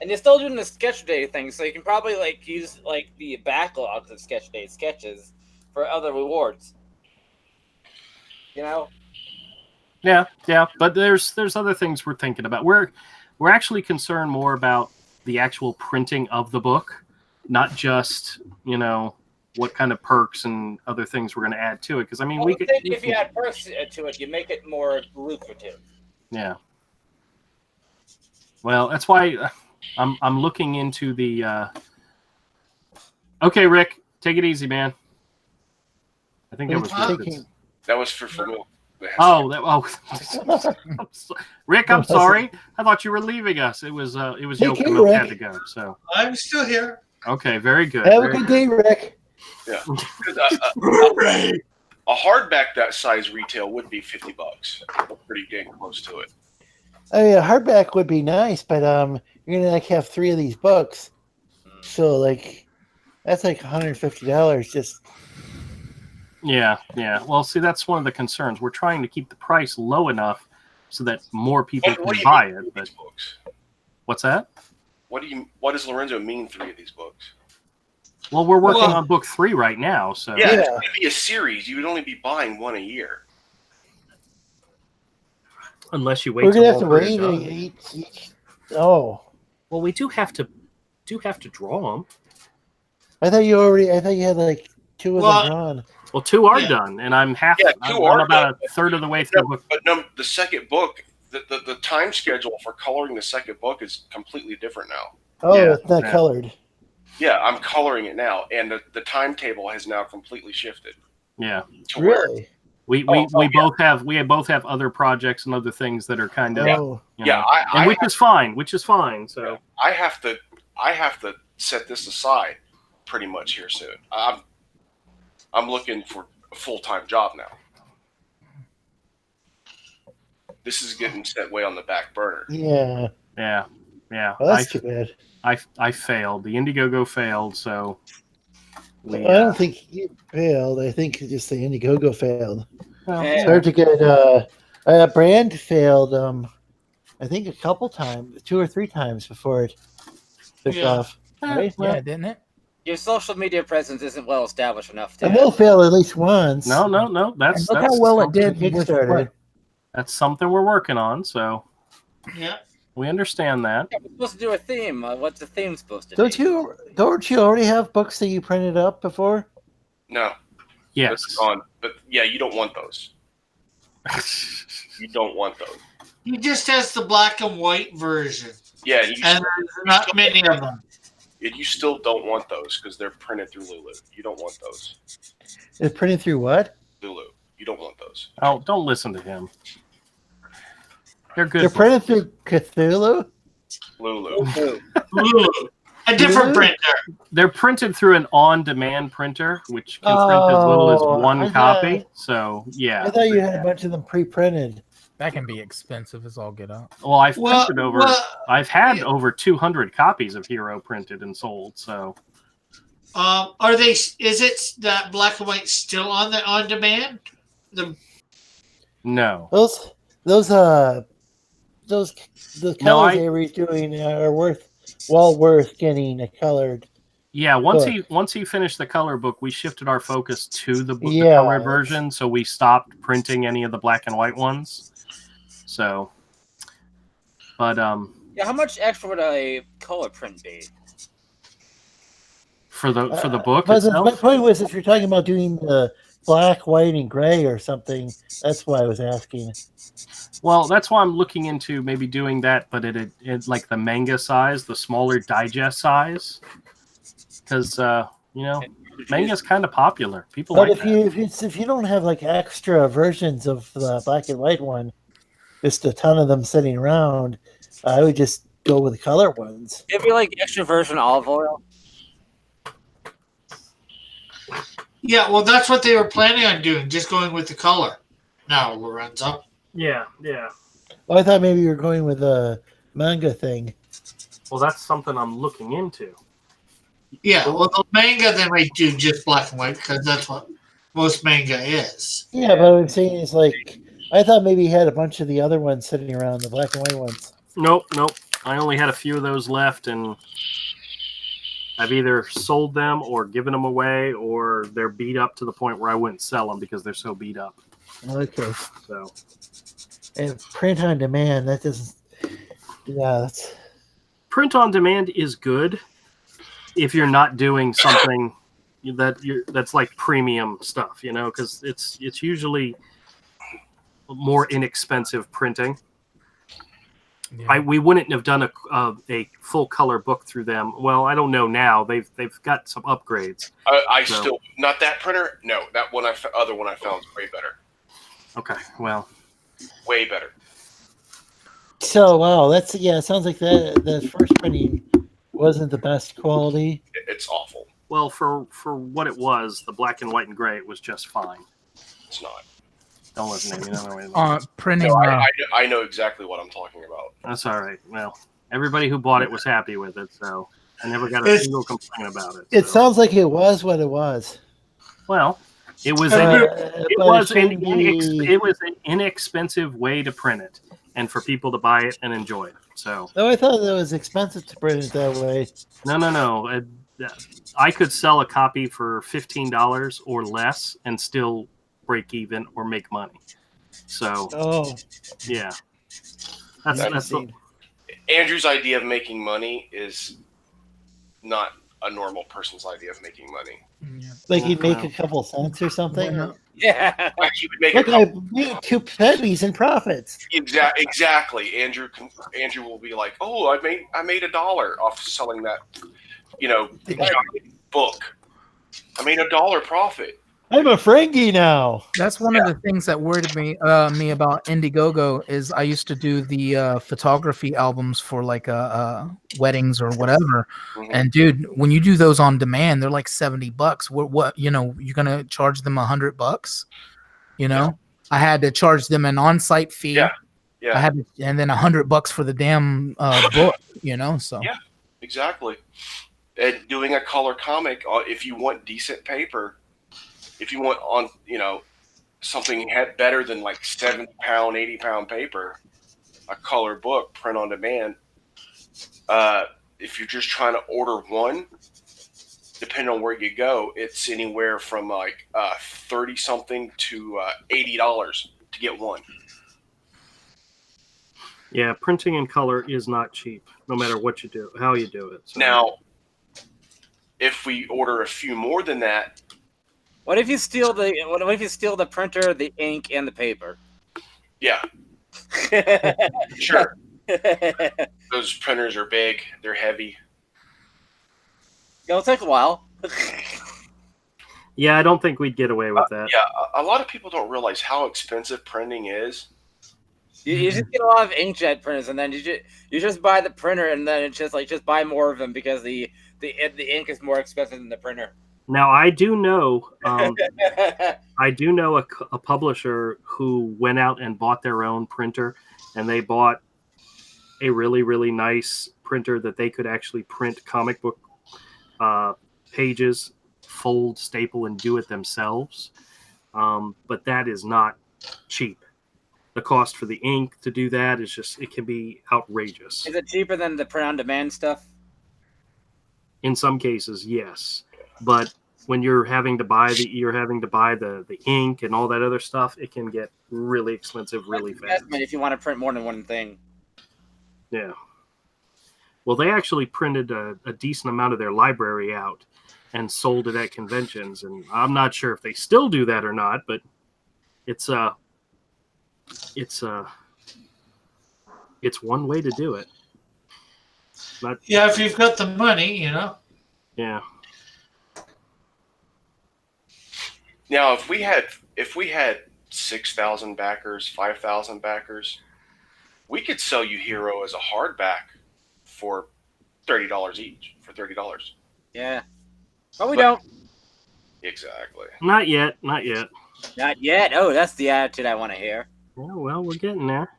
And you're still doing the sketch day thing, so you can probably use the backlogs of sketch day sketches for other rewards. Yeah, but there's other things we're thinking about. We're actually concerned more about the actual printing of the book, not just what kind of perks and other things we're going to add to it. Because if you add perks to it, you make it more lucrative. Yeah. Well, that's why I'm looking into the. Okay, Rick, take it easy, man. I think that was for me. Rick, I'm sorry. I thought you were leaving us. It was Yoakum who had to go. So I'm still here. Okay, very good. Have a good day, Rick. Yeah, a hardback that size retail would be $50. Pretty dang close to it. I mean, a hardback would be nice, but you're gonna have 3 of these books, so that's $150 just. Yeah. Well, see, that's one of the concerns. We're trying to keep the price low enough so that more people can buy it. But what's that? What does Lorenzo mean 3 of these books? Well, we're working on book 3 right now, so it's going to be a series. You would only be buying 1 a year, unless you wait. We're gonna have to wait. Oh, well, we do have to draw them. I thought you had 2 of them drawn. Well, 2 are done, and I'm half. Yeah, I'm about a third of the way through the book. But the second book, the time schedule for coloring the second book is completely different now. Oh, it's not colored. Yeah, I'm coloring it now, and the timetable has now completely shifted. Yeah, really. We both have other projects and other things that are kind of which is fine. So I have to set this aside pretty much here soon. I'm looking for a full-time job now. This is getting set way on the back burner. Yeah. Well, that's too bad. I failed. The Indiegogo failed, so I don't think you failed. I think just the Indiegogo failed. It's hard to get. Brand failed. I think a couple times, 2 or 3 times before it took off. Right? Yeah, didn't it? Your social media presence isn't well established enough. And they'll fail at least once. No. That's how well it did. Kickstarter. That's something we're working on. So yeah. We understand that. Yeah, we're supposed to do a theme. What's the theme supposed to be? Don't you already have books that you printed up before? No. Yes. That's gone. But yeah, you don't want those. You don't want those. He just has the black and white version. Yeah, and there's not many of them. You still don't want those because they're printed through Lulu. You don't want those. They're printed through what? Lulu. You don't want those. Oh, don't listen to him. They're good. They're printed through Cthulhu? Lulu. Lulu. A different printer. They're printed through an on-demand printer, which can print as little as one copy. So, yeah. I thought you had a bunch of them pre-printed. That can be expensive as all get up. Well, I've had over 200 copies of Hero printed and sold. So, are they? Is it that black and white still on the on demand? No. The colors they were doing are worth getting a colored. Yeah, once he finished the color book, we shifted our focus to the color version, so we stopped printing any of the black and white ones. So, but yeah, how much extra would a color print be? For the book itself? My point was, if you're talking about doing the black, white, and gray or something, that's why I was asking. Well, that's why I'm looking into maybe doing that, but it like the manga size, the smaller digest size, because manga's kind of popular. People like that. If you don't have like extra versions of the black and white one, just a ton of them sitting around, I would just go with the color ones. It'd be like extra virgin olive oil. Yeah, well, that's what they were planning on doing, just going with the color. Now, Lorenzo. Yeah. Well, I thought maybe you were going with a manga thing. Well, that's something I'm looking into. Yeah, well, the manga they might do just black and white because that's what most manga is. Yeah, but what I'm saying is like, I thought maybe you had a bunch of the other ones sitting around, the black and white ones. Nope. I only had a few of those left, and I've either sold them or given them away, or they're beat up to the point where I wouldn't sell them because they're so beat up. Okay. So, and print on demand, that doesn't. Yeah, that's. Print on demand is good if you're not doing something that's like premium stuff, because it's usually more inexpensive printing. Yeah. We wouldn't have done a full color book through them. Well, I don't know now. They've got some upgrades. Still not that printer. No, that one other one I found is way better. Okay, well, way better. So wow, it sounds like the first printing wasn't the best quality. It's awful. Well, for what it was, the black and white and gray, it was just fine. It's not. Don't listen to me. Printing. No, I know exactly what I'm talking about. That's all right. Well, everybody who bought it was happy with it, so I never got a single complaint about it. It sounds like it was what it was. Well, it was an inexpensive way to print it, and for people to buy it and enjoy it. So. Oh, I thought it was expensive to print it that way. No. I could sell a copy for $15 or less and still break even or make money. So, yeah, that's Andrew's idea of making money is not a normal person's idea of making money. Yeah. Like he'd make a couple cents or something. Yeah, like he would make. I made 2 pennies in profits. Exactly. Andrew will be like, "Oh, I made $1 off selling that, book. I made $1 profit." I'm a Ferengi now. That's one of the things that worried me about Indiegogo is I used to do the photography albums for like weddings or whatever. Mm-hmm. And dude, when you do those on demand, they're like $70. What you're gonna charge them $100? I had to charge them an on-site fee. Yeah. I had to, and then $100 for the damn book. So yeah, exactly. And doing a color comic, if you want decent paper. If you want on, something better than like 70-pound, 80-pound paper, a color book, print on demand. If you're just trying to order one, depending on where you go, it's anywhere from like 30-something to $80 to get one. Yeah, printing in color is not cheap, no matter what you do, how you do it. So. Now, if we order a few more than that. What if you steal the printer, the ink, and the paper? Yeah. Sure. Those printers are big. They're heavy. It'll take a while. Yeah, I don't think we'd get away with that. Yeah, a lot of people don't realize how expensive printing is. You just get a lot of inkjet printers, and then you just buy the printer, and then it's just buy more of them because the ink is more expensive than the printer. Now I do know a publisher who went out and bought their own printer, and they bought a really, really nice printer that they could actually print comic book pages, fold, staple, and do it themselves. But that is not cheap. The cost for the ink to do that is it can be outrageous. Is it cheaper than the print-on-demand stuff? In some cases, yes. But when you're having to buy the ink and all that other stuff, it can get really expensive really fast. If you want to print more than one thing. Yeah. Well, they actually printed a decent amount of their library out and sold it at conventions, and I'm not sure if they still do that or not, but it's one way to do it. Yeah, if you've got the money, Yeah. Now, if we had 6,000 backers, 5,000 backers, we could sell you Hero as a hardback for $30 each. For $30. Yeah. But we don't. Exactly. Not yet. Not yet. Oh, that's the attitude I want to hear. Yeah, well, we're getting there.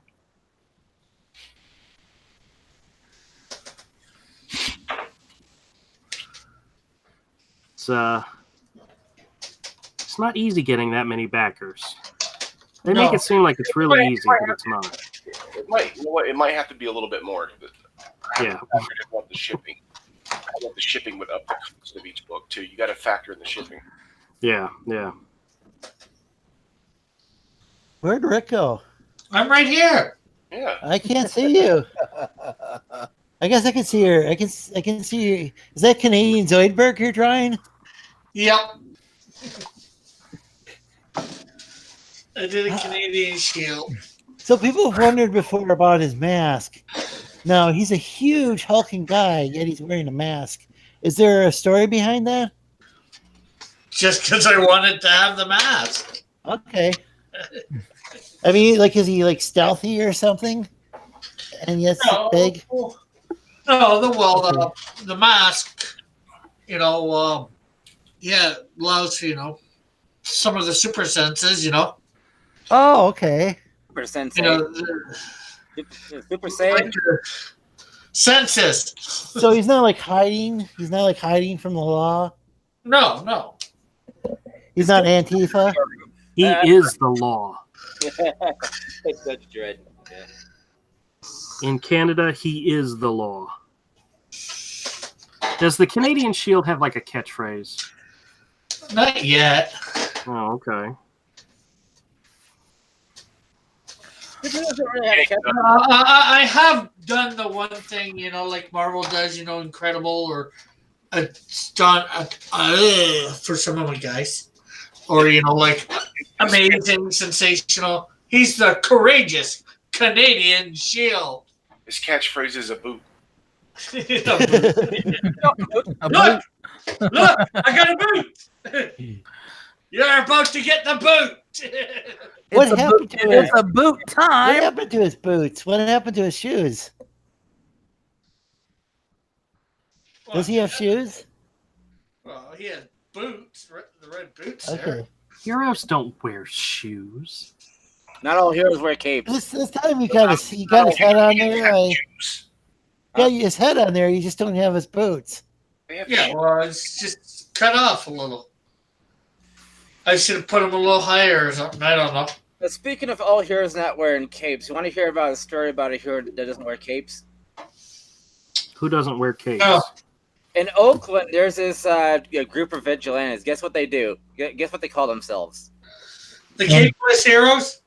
It's not easy getting that many backers. They make it seem like it's really easy, but it's not. It might. You know what? It might have to be a little bit more. But Yeah. I want the shipping. I want the shipping with up the cost of each book too. You got to factor in the shipping. Yeah. Where'd Rick go? I'm right here. Yeah. I can't see you. I guess I can see her. I can see you. Is that Canadian Zoidberg you're drawing? Yep. I did a Canadian Shield. So people have wondered before about his mask. Now, he's a huge hulking guy, yet he's wearing a mask. Is there a story behind that? Just because I wanted to have the mask. Okay. I mean, like, is he like stealthy or something? And yes, big. No, the mask. Allows some of the super senses. Oh, okay. Super sense. Super Saiyan. Senses. So he's not like hiding. He's not like hiding from the law. No. He's not Antifa. He is the law. Judge Dredd. Yeah. In Canada, he is the law. Does the Canadian Shield have like a catchphrase? Not yet. Oh, okay. I have done the one thing, like Marvel does, Incredible or done for some of my guys, or like amazing, sensational. He's the courageous Canadian Shield. His catchphrase is a boot. Look, I got a boot. You're about to get the boot. What happened to his? It's a boot time. What happened to his boots? What happened to his shoes? Does he have shoes? Well, he has boots, the red boots. Okay. There. Heroes don't wear shoes. Not all heroes wear capes. This time you got his head on there. Yeah, his head on there. You just don't have his boots. Yeah, well, it's just cut off a little. I should have put him a little higher or something. I don't know. But speaking of all heroes not wearing capes, you want to hear about a story about a hero that doesn't wear capes? Who doesn't wear capes? Oh. In Oakland, there's this group of vigilantes. Guess what they do? Guess what they call themselves? The capeless heroes?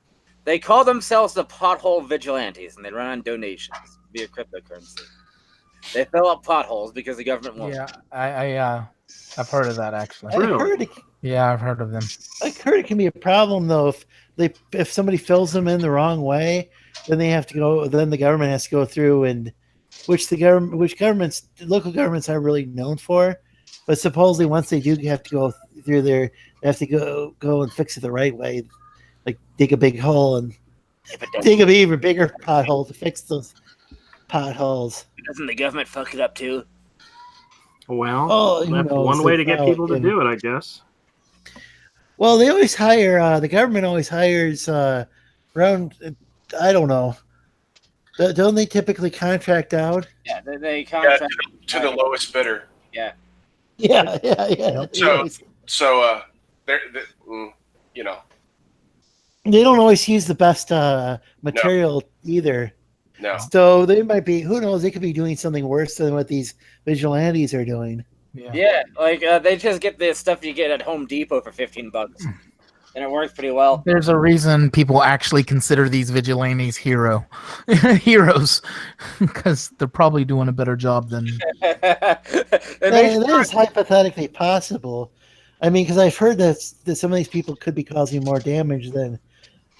They call themselves the Pothole Vigilantes, and they run on donations via cryptocurrency. They fill up potholes because the government won't. Yeah, I've heard of that actually. Really? Yeah, I've heard of them. I heard it can be a problem though if if somebody fills them in the wrong way, then they have to go. Then the government has to go through and which local governments are really known for. But supposedly, once they do have to go through there, they have to go and fix it the right way, like dig a big hole and dig an even bigger pothole to fix those potholes. Doesn't the government fuck it up too? Well, that's one way to get people to do it, I guess. Well, they always hire. The government always hires around. I don't know. Don't they typically contract out? Yeah, they contract to the lowest bidder. Yeah. Yeah. So they're you know. They don't always use the best material either. No. So they might be. Who knows? They could be doing something worse than what these vigilantes are doing. Yeah, like they just get the stuff you get at Home Depot for $15, and it works pretty well. There's a reason people actually consider these vigilantes heroes, because they're probably doing a better job than. That is hypothetically possible. I mean, because I've heard that some of these people could be causing more damage than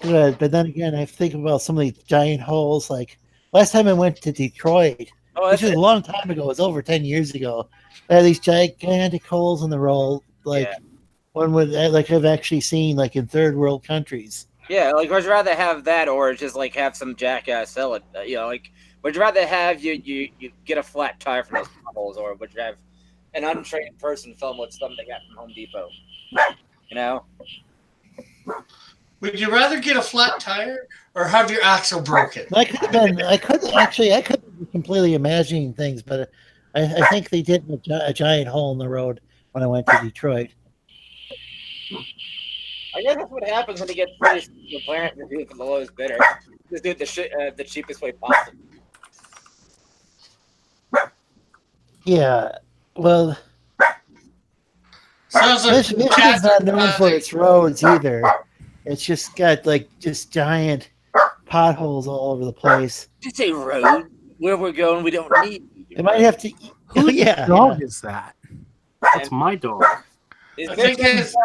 good. But then again, I think about some of these giant holes. Like last time I went to Detroit, which was a long time ago. It was over 10 years ago. They had these gigantic holes in the road, one would like I've actually seen like in third world countries. Yeah, like would you rather have that or just like have some jackass sell it? Like would you rather have you get a flat tire from those holes, or would you have an untrained person film with something they got from Home Depot? You know. Would you rather get a flat tire or have your axle broken? I could be completely imagining things, but I think they did a giant hole in the road when I went to Detroit. I guess that's what happens when you get the planet to do it for the lowest bidder. Just do it the cheapest way possible. Yeah, well, sounds like Michigan's not known for its roads either. It's just got just giant potholes all over the place. Did you say road? Where we're going, we don't need. It might have to. Whose dog is that? That's my dog. I think he's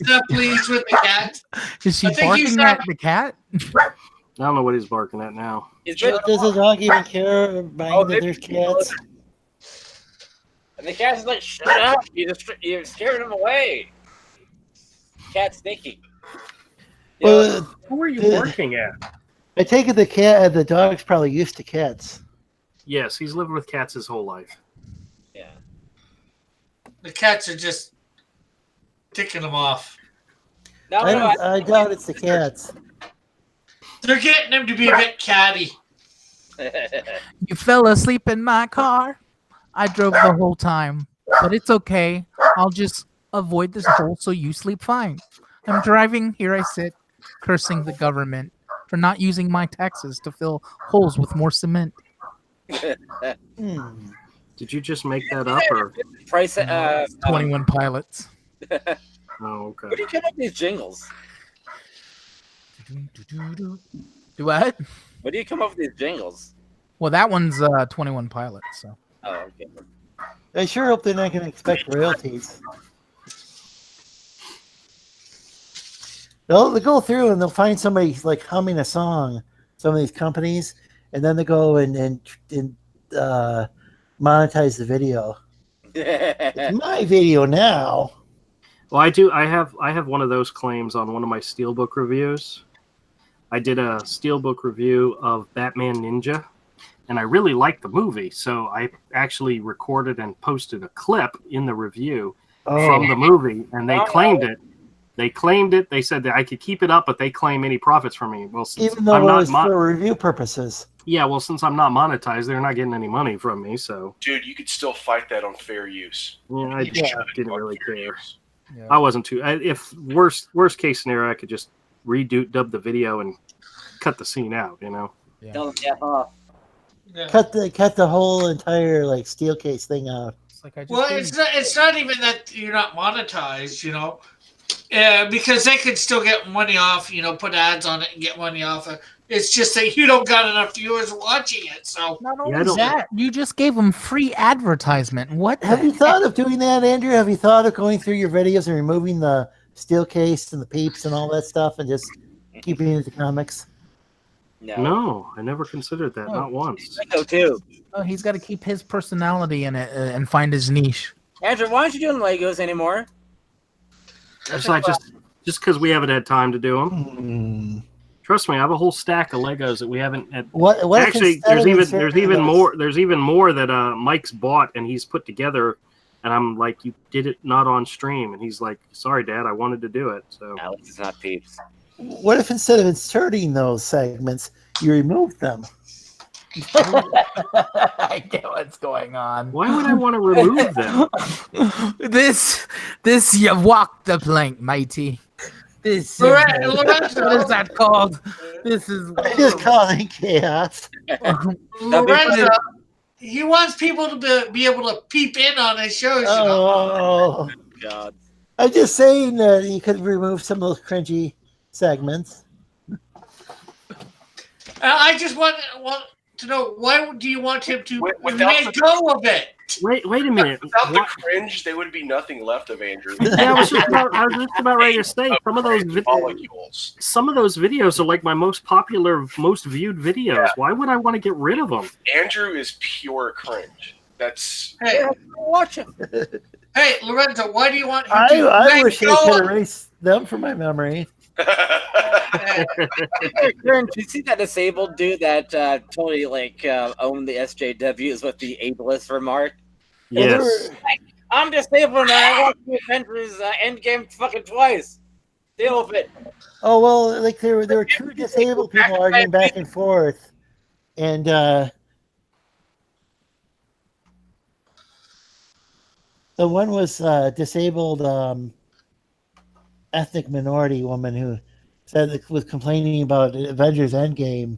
not pleased with the cat. Is she barking at the cat? I don't know what he's barking at now. Does the dog even care about that there's cats? And the cat's like, shut up! You're scaring him away. Cat's stinky. Well, who are you barking at? I take it the dog's probably used to cats. Yes, he's lived with cats his whole life. Yeah. The cats are just ticking them off. I doubt it's the cats. They're getting him to be a bit catty. You fell asleep in my car. I drove the whole time, but it's okay. I'll just avoid this hole so you sleep fine. I'm driving, here I sit, cursing the government for not using my taxes to fill holes with more cement. Did you just make that up, or price? 21 Pilots. Oh, okay. Where do you come up with these jingles? Do what? Where do you come up with these jingles? Well, that one's 21 Pilots. So. Oh, okay. I sure hope they're not going to expect royalties. They'll go through and they'll find somebody like humming a song, some of these companies, and then they go and monetize the video. It's my video now. Well, I do. I have one of those claims on one of my Steelbook reviews. I did a Steelbook review of Batman Ninja, and I really liked the movie, so I actually recorded and posted a clip in the review from the movie, and they claimed it. They claimed it. They said that I could keep it up, but they claim any profits from me. Well, since even though I'm it not was for review purposes. Yeah, well, since I'm not monetized, they're not getting any money from me. So, dude, you could still fight that on fair use. Yeah, I didn't really care. Yeah. I wasn't too. If worst case scenario, I could just dub the video and cut the scene out. You know. Yeah. Yeah. Cut the whole entire like steel case thing out. It's not even that you're not monetized, you know. Because they can still get money off, you know, put ads on it and get money off it. It's just that you don't got enough viewers watching it. So not only that, you just gave them free advertisement. What have you thought of doing that, Andrew? Have you thought of going through your videos and removing the steel case and the peeps and all that stuff, and just keeping it into comics? No, I never considered that. Not once. Lego too. Oh, he's got to keep his personality in it and find his niche. Andrew, why aren't you doing Legos anymore? Just because we haven't had time to do them. Hmm. Trust me, I have a whole stack of Legos that we haven't had. What Actually, there's even more that Mike's bought and he's put together, and I'm like, you did it not on stream, and he's like, sorry, Dad, I wanted to do it. So Alex is not peeps. What if instead of inserting those segments, you remove them? I get what's going on. Why would I want to remove them? This you walk the plank, matey. This Lorenzo. what is that called? This is I just call it chaos. Lorenzo, he wants people to be able to peep in on his shows. You know? Oh, God. I'm just saying that you could remove some of those cringy segments. I just want to know, why do you want him to Without let go of it? Wait a minute. Without the cringe, there would be nothing left of Andrew. Yeah, I was just about ready to say some of those molecules. Some of those videos are like my most popular, most viewed videos. Yeah. Why would I want to get rid of them? Andrew is pure cringe. That's Hey, Watch him. hey, Lorenzo, why do you want him to I let wish I go could of erase them from my memory. Did you see that disabled dude that totally owned the SJWs with the ableist remark? Yes. I'm disabled and I watched the Avengers Endgame fucking twice. Deal with it. Oh well, like there were two disabled people arguing back and forth, and the one was disabled ethnic minority woman who said that was complaining about Avengers Endgame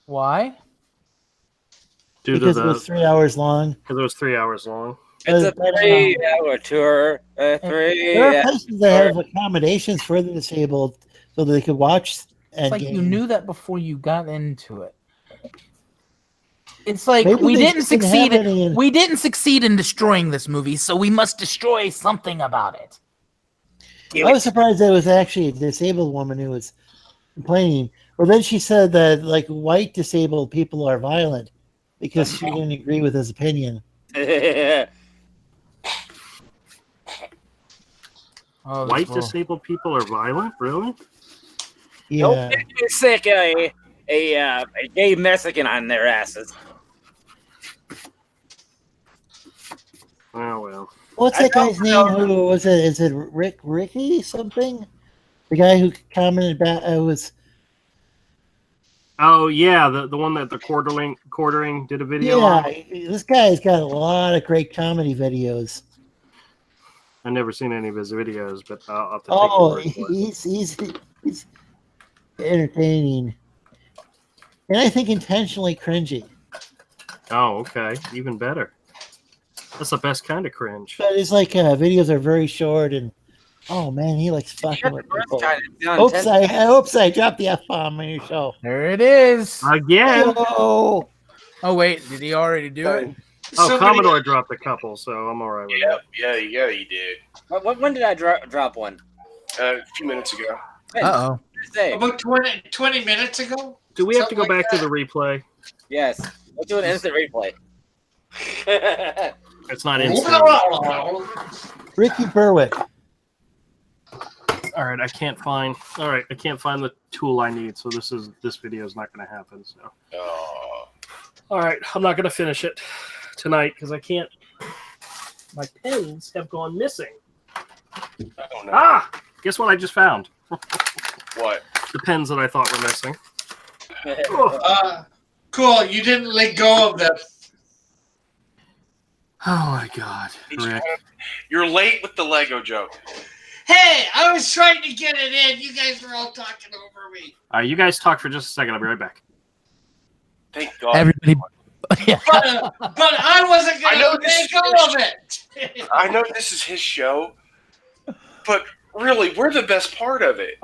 why? because it was 3 hours long. Because it was 3 hours long. It's a 3-hour tour. There are places that have accommodations for the disabled so that they could watch Endgame. It's like you knew that before you got into it. It's like Maybe we they didn't just didn't have succeed. any in- We didn't succeed in destroying this movie, so we must destroy something about it. I was surprised that it was actually a disabled woman who was complaining. Well, then she said that like white disabled people are violent because she didn't agree with his opinion. Oh, White disabled people are violent? Really? Yeah. Don't sick a gay Mexican on their asses. Oh well. What's that guy's name? Who was it? Is it Ricky something? The guy who commented back was. Oh yeah, the one that the quartering did a video on. Yeah, this guy's got a lot of great comedy videos. I've never seen any of his videos, but I'll have to take Oh, your word for it. he's entertaining, and I think intentionally cringy. Oh, okay, even better. That's the best kind of cringe. But it's like videos are very short, and oh man, he likes fucking with people. Oops, I dropped the F-bomb on your show. There it is. Again. Oh, Wait, did he already do it? Oh, Commodore dropped a couple, so I'm all right with that. Yeah, he did. When did I drop one? A few minutes ago. Uh-oh. About 20 minutes ago? Do we have to go Something back like to the replay? Yes. Let's do an instant replay. It's not instant. Ricky Berwick. All right, I can't find the tool I need, so this video is not going to happen. So, all right, I'm not going to finish it tonight because I can't. My pens have gone missing. Oh, no. Ah, guess what I just found? What? The pens that I thought were missing. Cool. You didn't let go of them. Oh my God, Rick! You're late with the Lego joke. Hey, I was trying to get it in. You guys were all talking over me. All right, you guys talk for just a second. I'll be right back. Thank God. Everybody. But I wasn't going to let go of it. I know this is his show, but really, we're the best part of it.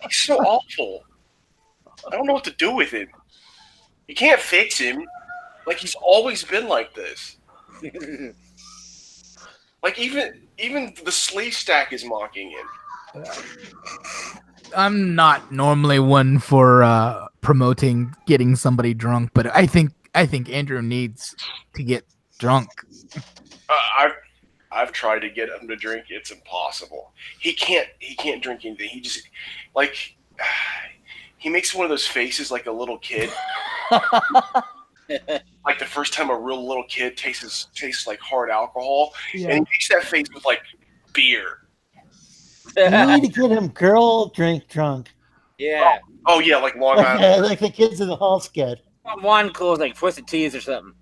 He's so awful. I don't know what to do with him. You can't fix him. Like, he's always been like this. Like even the sleeve stack is mocking him. I'm not normally one for promoting getting somebody drunk, but I think Andrew needs to get drunk. I've tried to get him to drink. It's impossible. He can't drink anything. He just like he makes one of those faces like a little kid. Like the first time a real little kid tastes like hard alcohol, and he makes that face with like beer. You need to get him girl drunk. Yeah. Oh yeah, like Long Island. Like the kids in the hall sketch. One clothes like Twisted Teas or something.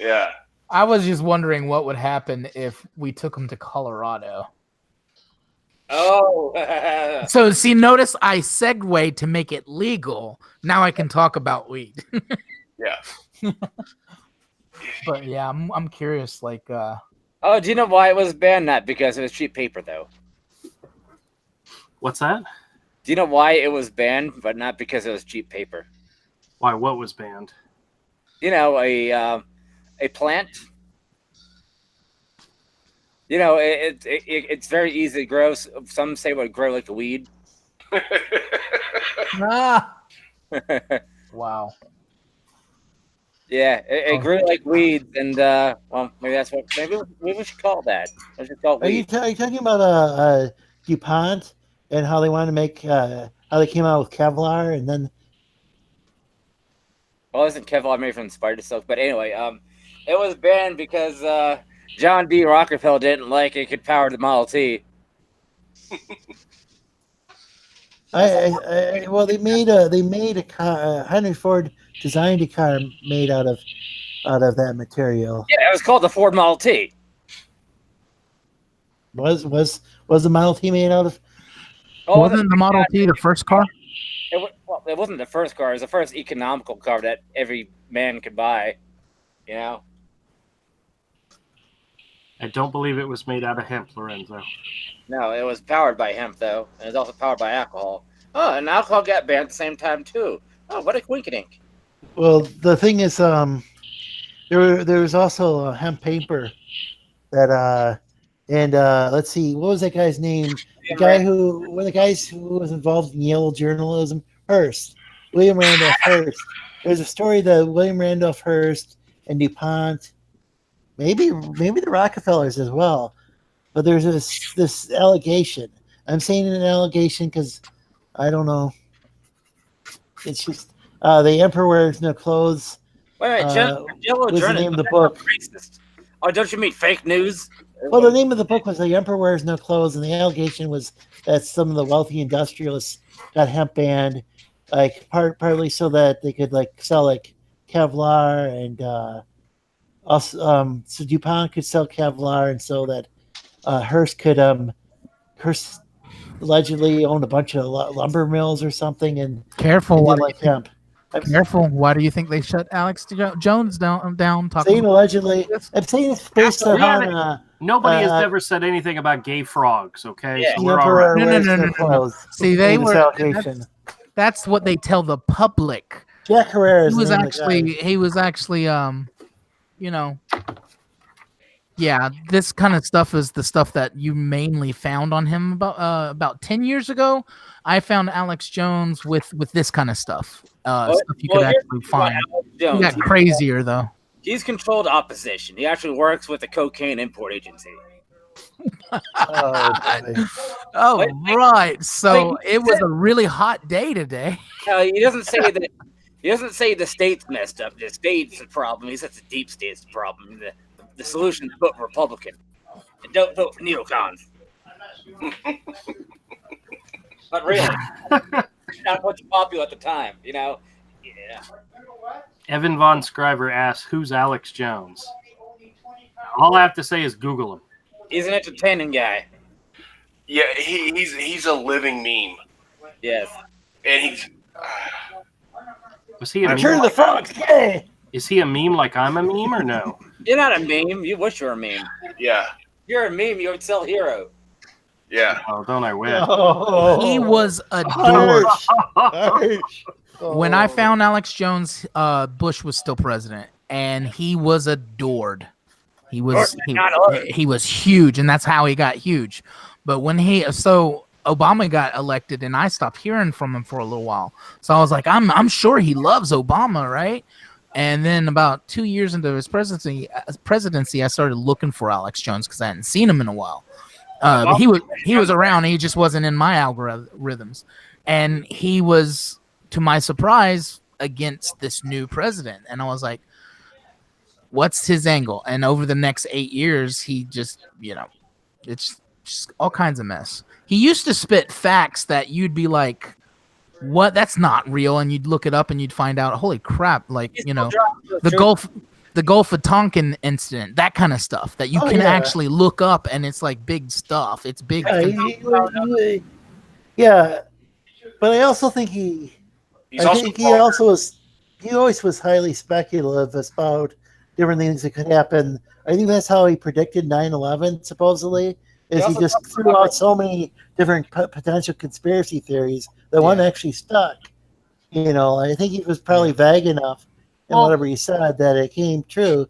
Yeah. I was just wondering what would happen if we took him to Colorado. Oh. So see, notice I segued to make it legal. Now I can talk about weed. Yeah. But yeah, I'm curious. Like, oh, do you know why it was banned? Not because it was cheap paper, though. What's that? Do you know why it was banned, but not because it was cheap paper? Why? What was banned? You know, a plant. You know, it's very easy to grow. Some say it would grow like a weed. Wow. Yeah, it grew like weeds, and well, maybe we should call it that. Let's just call it weed. Are you talking about DuPont and how they wanted to make how they came out with Kevlar and then? Well, isn't Kevlar made from spider silk? But anyway, it was banned because John D. Rockefeller didn't like it could power the Model T. Well, they made a car. Henry Ford designed a car made out of that material. Yeah, it was called the Ford Model T. Was the Model T made out of? Oh, wasn't the Model T the first car? It wasn't the first car. It was the first economical car that every man could buy. You know. I don't believe it was made out of hemp, Lorenzo. No, it was powered by hemp, though. And it was also powered by alcohol. Oh, and alcohol got banned at the same time, too. Oh, what a quinkadink. Well, the thing is, there was also hemp paper that and let's see, what was that guy's name? One of the guys who was involved in Yale journalism, William Randolph Hearst. There's a story that William Randolph Hearst and DuPont, maybe the Rockefellers as well. But there's this allegation. I'm saying an allegation because I don't know. It's just the Emperor Wears No Clothes. Wait, Jello was the name of the book. Racist. Oh, don't you mean fake news? Well, the name of the book was The Emperor Wears No Clothes, and the allegation was that some of the wealthy industrialists got hemp banned, like partly so that they could like sell like Kevlar, and also so DuPont could sell Kevlar, and so that Hearst allegedly owned a bunch of lumber mills or something, and careful, like hemp. Careful! Why do you think they shut Alex Jones down? Saying allegedly, I'm saying it's based on. Nobody has ever said anything about gay frogs. Okay, yeah. so we're all right. No. See, they were. That's what they tell the public. Jack Herrera. He was actually, you know. Yeah, this kind of stuff is the stuff that you mainly found on him about 10 years ago. I found Alex Jones with this kind of stuff. Stuff you could actually find. He got crazier though. He's controlled opposition. He actually works with the cocaine import agency. Right. So it was a really hot day today. He doesn't say that. He doesn't say the state's messed up. The state's the problem. He says the deep state's the problem. The solution is vote Republican. And don't vote for neocons. But really, not much popular at the time, you know? Yeah. Evan Von Scriver asks, who's Alex Jones? All I have to say is Google him. He's an entertaining guy. Yeah, he's a living meme. Yes. And he's... Was he a meme? Turn the frogs gay! Is he a meme like I'm a meme or no? You're not a meme. You wish you were a meme. Yeah. You're a meme. You would sell Hero. Yeah. Oh, don't I wish? He was adored. When I found Alex Jones, Bush was still president, and he was adored. He was huge, and that's how he got huge. But when Obama got elected, and I stopped hearing from him for a little while. So I was like, I'm sure he loves Obama, right? And then about 2 years into his presidency, I started looking for Alex Jones because I hadn't seen him in a while. But he was around. He just wasn't in my algorithms, and he was, to my surprise, against this new president. And I was like, what's his angle? And over the next 8 years, he just, it's just all kinds of mess. He used to spit facts that you'd be like, what? That's not real. And you'd look it up and you'd find out, holy crap, like, the Gulf of Tonkin incident, that kind of stuff that you can actually look up, and it's like big stuff. It's big. Yeah, but I also think he always was highly speculative about different things that could happen. I think that's how he predicted 9/11, supposedly, is he just threw out so many different potential conspiracy theories that one actually stuck. I think he was probably vague enough in whatever he said that it came true.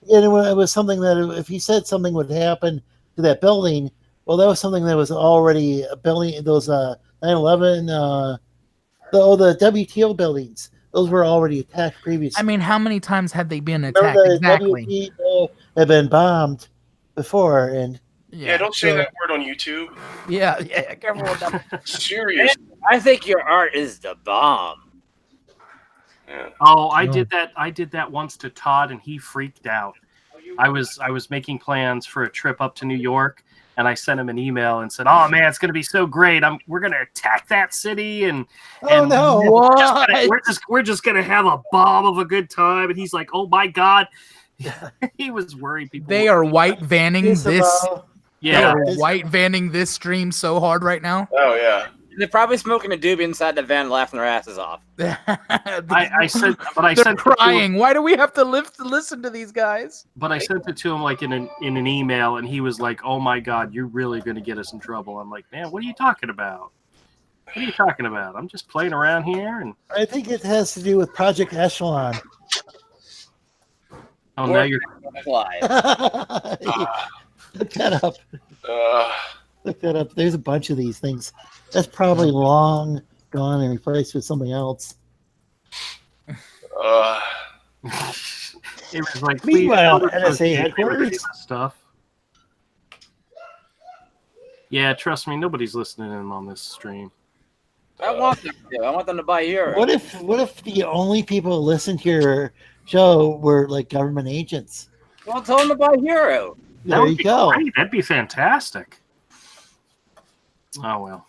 And it was something that if he said something would happen to that building, well, that was something that was already a building. Those 9/11, the WTO buildings, those were already attacked previously. I mean, how many times had they been attacked? Exactly. WTO had been bombed before, and don't say that word on YouTube. Yeah, careful with that. Seriously, I think your art is the bomb. Yeah. Oh, I did that once to Todd, and he freaked out. I was making plans for a trip up to New York, and I sent him an email and said, "Oh man, it's going to be so great! We're going to attack that city, and no, we're just going to have a bomb of a good time." And he's like, "Oh my god!" He was worried. They are white vanning this. Yeah, white vanning this stream so hard right now. Oh yeah. They're probably smoking a doobie inside the van, laughing their asses off. I said crying. Why do we have to listen to these guys? But I sent it to him like in an email, and he was like, "Oh my god, you're really going to get us in trouble." I'm like, "Man, what are you talking about? What are you talking about? I'm just playing around here." And I think it has to do with Project Echelon. Oh, now you're look that up. Look that up. There's a bunch of these things. That's probably long gone and replaced with something else. It was like, meanwhile, NSA headquarters stuff. Yeah, trust me, nobody's listening in on this stream. I want them to. I want them to buy Hero. What if the only people who listen to your show were like government agents? Well, tell them to buy Hero. There you go. Great. That'd be fantastic. Oh well.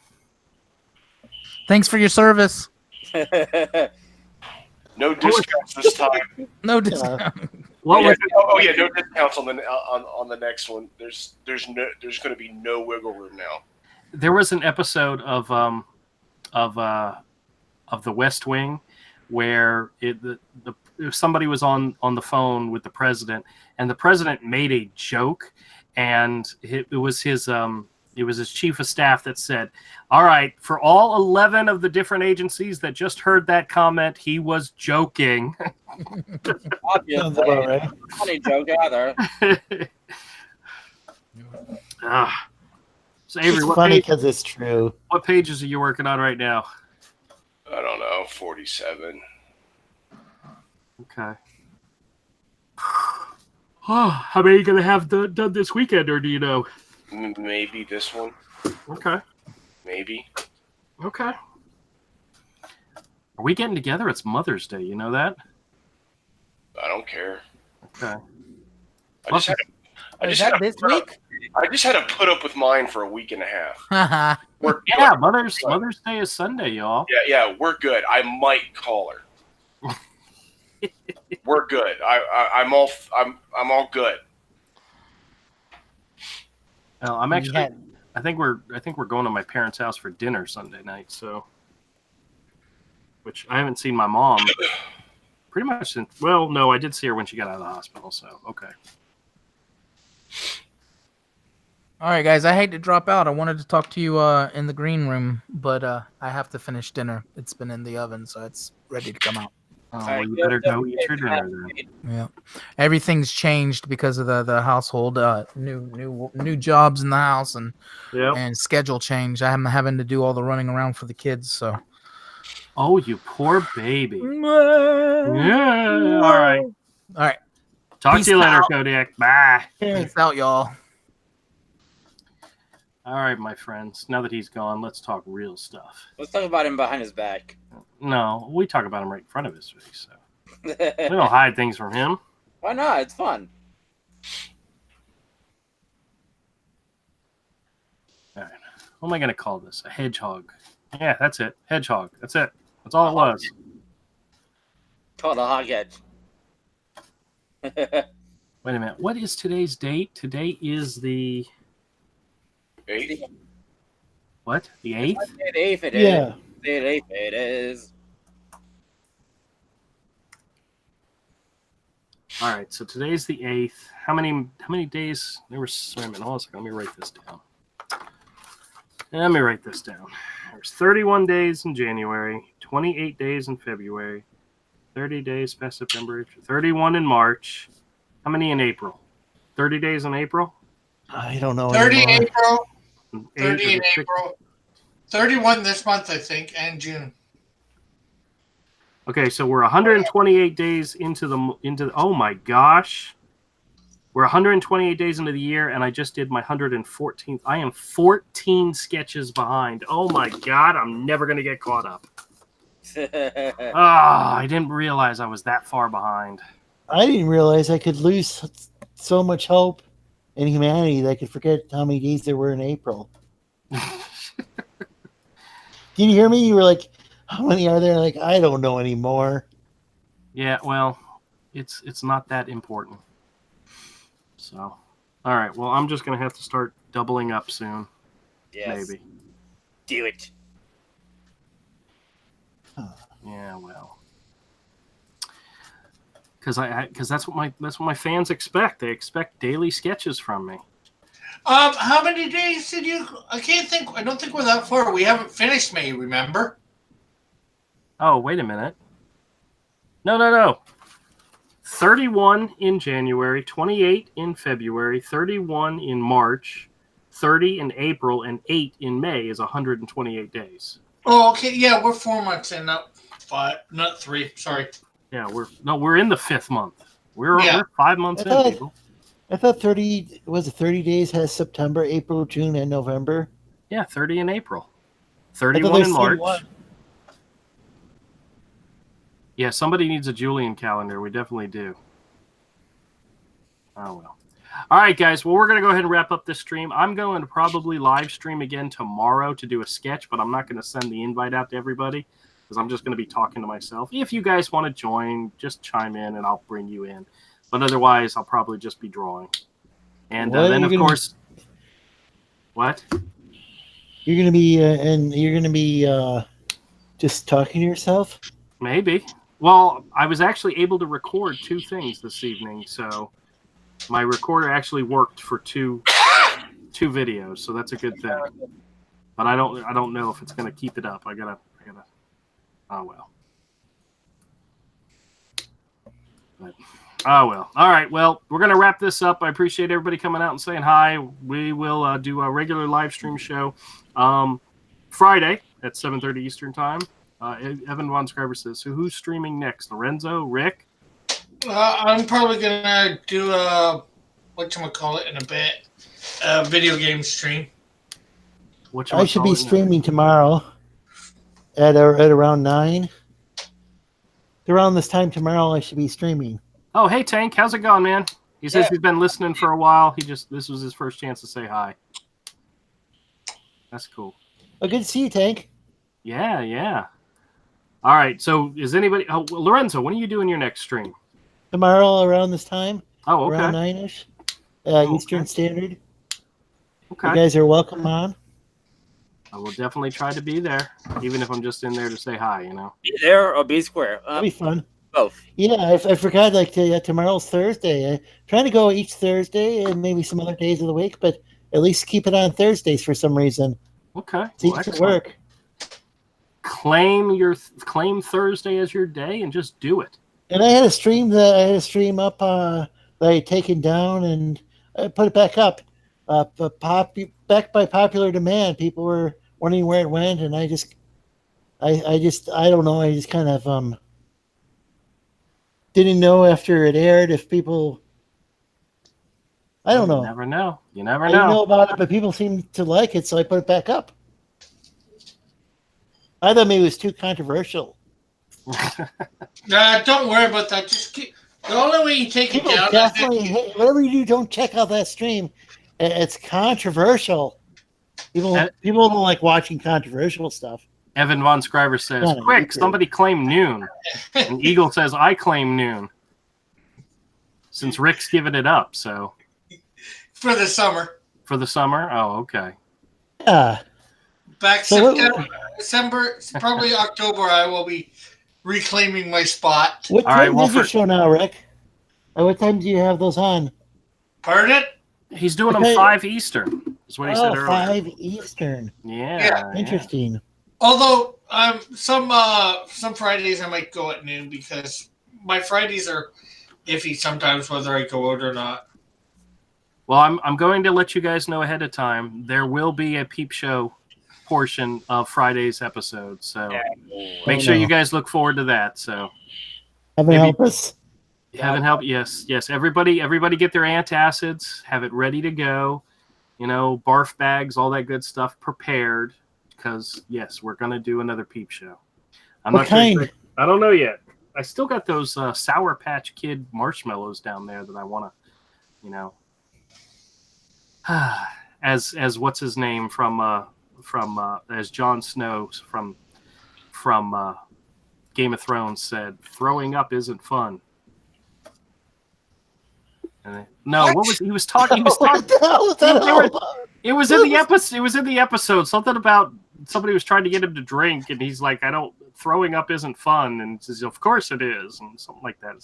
Thanks for your service. No discounts this time. No discount. No discounts on the next one. There's going to be no wiggle room now. There was an episode of The West Wing where somebody was on the phone with the president, and the president made a joke, and it was his chief of staff that said, "All right, for all 11 of the different agencies that just heard that comment, he was joking." Obviously, right. Funny joke either. So Avery, it's funny because it's true. What pages are you working on right now? I don't know, 47. Okay. How many are you gonna have done this weekend, or do you know? Maybe this one. Okay. Maybe. Okay. Are we getting together? It's Mother's Day. You know that? I don't care. Okay. I just had to put up with mine for a week and a half. Yeah, Mother's Day is Sunday, y'all. Yeah, we're good. I might call her. We're good. I'm all good. No, I'm actually. I think we're going to my parents' house for dinner Sunday night. So, which I haven't seen my mom pretty much since. Well, no, I did see her when she got out of the hospital. So, okay. All right, guys. I hate to drop out. I wanted to talk to you in the green room, but I have to finish dinner. It's been in the oven, so it's ready to come out. Oh, well, you better go eat your dinner then. Yeah, everything's changed because of the household, new jobs in the house and schedule change. I'm having to do all the running around for the kids. So. Oh, you poor baby. Yeah. All right. All right. Talk to you later, Kodiak. Bye. Peace out, y'all. All right, my friends. Now that he's gone, let's talk real stuff. Let's talk about him behind his back. No, we talk about him right in front of his face. So we don't hide things from him. Why not? It's fun. All right. What am I going to call this? A hedgehog. Yeah, that's it. Hedgehog. That's it. That's all it was. Called a hoghead. Wait a minute. What is today's date? Today is the 8th. What? The 8th? The 8th it Yeah. is. The 8th it is. All right. So today's the 8th. How many days? There was. Wait a minute. Hold on a second. Let me write this down. There's 31 days in January, 28 days in February, 30 days past September, 31 in March. How many in April? 30 days in April? I don't know. 30 anymore. April, 8 30 in April, 31 this month, I think, and June. Okay, so we're 128 days into oh my gosh. We're 128 days into the year, and I just did my 114th. I am 14 sketches behind. Oh my God, I'm never going to get caught up. I didn't realize I was that far behind. I didn't realize I could lose so much hope in humanity that I could forget how many days there were in April. Did you hear me? You were like, how many are there? Like, I don't know anymore. Yeah, well, it's not that important. So, all right. Well, I'm just going to have to start doubling up soon. Yes. Maybe. Do it. Yeah, well. Because that's what my fans expect. They expect daily sketches from me. How many days did you? I don't think we're that far. We haven't finished May. Remember? Oh, wait a minute. No. 31 in January, 28 in February, 31 in March, 30 in April, and 8 in May is 128 days. Oh, okay. Yeah, we're 4 months in. Not 5. Not 3. Sorry. Yeah, we're in the 5th month. We're 5 months in, people. I thought 30 days has September, April, June, and November. Yeah, 30 in April, 31 in March. 31. Yeah, somebody needs a Julian calendar. We definitely do. Oh, well. All right, guys. Well, we're going to go ahead and wrap up this stream. I'm going to probably live stream again tomorrow to do a sketch, but I'm not going to send the invite out to everybody because I'm just going to be talking to myself. If you guys want to join, just chime in and I'll bring you in. But otherwise, I'll probably just be drawing. And then, of course, what? You're going to be just talking to yourself? Maybe. Well, I was actually able to record 2 things this evening, so my recorder actually worked for two videos, so that's a good thing. But I don't know if it's going to keep it up. I gotta. Oh well. But, oh well. All right. Well, we're gonna wrap this up. I appreciate everybody coming out and saying hi. We will do a regular live stream show Friday at 7:30 Eastern time. Evan Von Scriber says, so who's streaming next? Lorenzo? Rick? I'm probably going to do a, whatchamacallit in a bit, a video game stream. I should be streaming tomorrow at around 9. Around this time tomorrow, I should be streaming. Oh, hey, Tank. How's it going, man? He says he's been listening for a while. This was his first chance to say hi. That's cool. Oh, good to see you, Tank. Yeah. All right. So is anybody? Oh, Lorenzo, when are you doing your next stream? Tomorrow around this time. Oh, okay. Around 9ish, Eastern Standard. Okay. You guys are welcome on. I will definitely try to be there, even if I'm just in there to say hi. You know. Be there or be square. That'll be fun. Both. Yeah, I forgot. Tomorrow's Thursday. Trying to go each Thursday and maybe some other days of the week, but at least keep it on Thursdays for some reason. Okay. It's easy to work. claim Thursday as your day and just do it. And I had a stream up that I had taken down, and I put it back up. Back by popular demand, people were wondering where it went, and I don't know. I just kind of didn't know after it aired if people. I don't know. You never know. You never know. I didn't know about it, but people seemed to like it, so I put it back up. I thought maybe it was too controversial. Don't worry about that. Just keep. The only way you take People it down. definitely, whatever you do, don't check out that stream. It's controversial. People don't like watching controversial stuff. Evan Von Scriver says, "Quick, somebody claim noon." And Eagle says, "I claim noon." Since Rick's giving it up, so For the summer. For the summer? Oh, okay. Yeah. Back September, December, probably October, I will be reclaiming my spot. What time is your show now, Rick? What time do you have those on? Pardon? He's doing them 5 Eastern. Is what he said earlier. 5 Eastern. Yeah. Interesting. Yeah. Although some Fridays I might go at noon because my Fridays are iffy sometimes whether I go out or not. Well, I'm going to let you guys know ahead of time. There will be a peep show portion of Friday's episode, so make sure you guys look forward to that. So, Heaven help us. Heaven help. Yes. Everybody get their antacids. Have it ready to go. Barf bags, all that good stuff prepared. Because yes, we're gonna do another peep show. What kind? I don't know yet. I still got those Sour Patch Kid marshmallows down there that I want to, as what's his name from as Jon Snow from Game of Thrones said, throwing up isn't fun. What was he was talking? He was talking. What the hell was that all about? It was in the episode. It was in the episode. Something about somebody was trying to get him to drink, and he's like, throwing up isn't fun," and he says, "Of course it is," and something like that.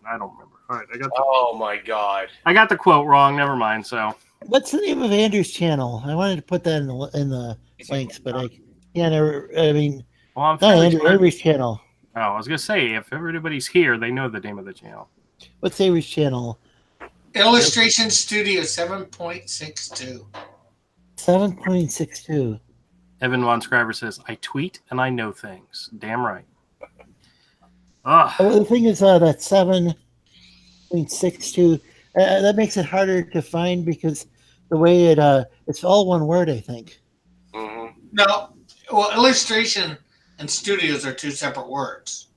I don't remember. All right, oh my god! I got the quote wrong. Never mind. So, what's the name of Andrew's channel? I wanted to put that in the links, but I can't. Not Andrew's channel. Oh, I was gonna say if everybody's here, they know the name of the channel. What's Avery's channel? Illustration Studio 7.62. 7.62. Evan Von Scriver says, "I tweet and I know things." Damn right. The thing is that 7.62 that makes it harder to find because the way it's all one word, I think. Mm-hmm. No, well, illustration and studios are 2 separate words.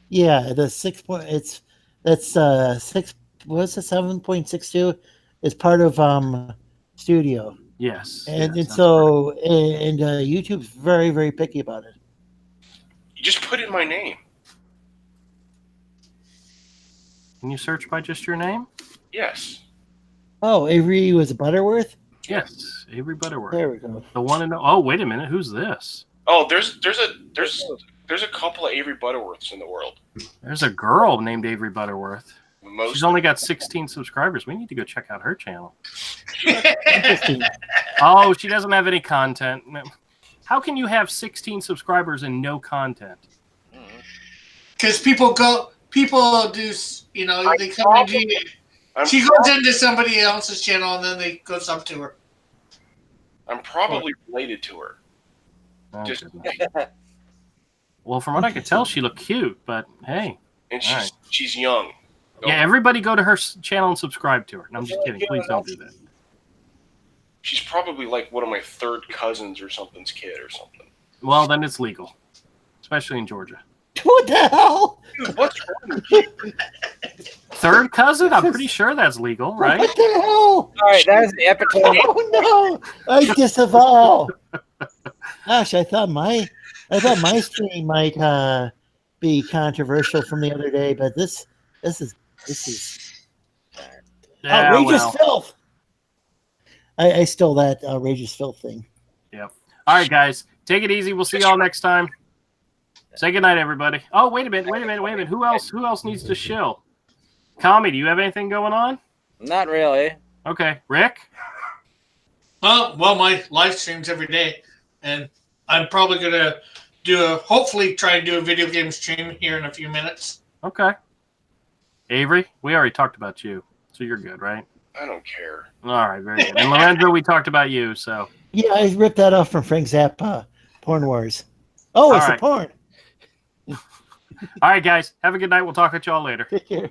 Yeah, the 7.62 is part of studio. Yes. And YouTube's very, very picky about it. You just put in my name. Can you search by just your name? Yes. Oh, Avery was Butterworth? Yes, Avery Butterworth. There we go. The one and oh, wait a minute, who's this? Oh, there's a couple of Avery Butterworths in the world. There's a girl named Avery Butterworth. She's only got 16 subscribers. We need to go check out her channel. Interesting. Oh, she doesn't have any content. How can you have 16 subscribers and no content? Because people do, they come into you. She goes into somebody else's channel and then they goes up to her. I'm probably related to her. Well, from what I could tell, she looked cute, but hey. And she's young. Yeah, everybody go to her channel and subscribe to her. No, I'm just kidding. Please don't do that. She's probably like one of my third cousins or something's kid or something. Well, then it's legal, especially in Georgia. What the hell? Dude, what's wrong with you? Third cousin? I'm pretty sure that's legal, right? What the hell? All right, that is the epitome. Oh no! I disavow. Gosh, I thought my stream might be controversial from the other day, but this is outrageous filth. I stole that outrageous filth thing. Yep. All right, guys, take it easy. We'll see y'all next time. Say goodnight, everybody. Oh, wait a minute. Who else needs to shill? Kami, do you have anything going on? Not really. Okay, Rick. Well, my live streams every day, and I'm probably gonna hopefully try and do a video game stream here in a few minutes. Okay. Avery, we already talked about you, so you're good, right? I don't care. All right, very good. And Lorenzo, we talked about you, so. Yeah, I ripped that off from Frank Zappa, Porn Wars. Oh, it's a porn. All right, guys. Have a good night. We'll talk with y'all later. Take care.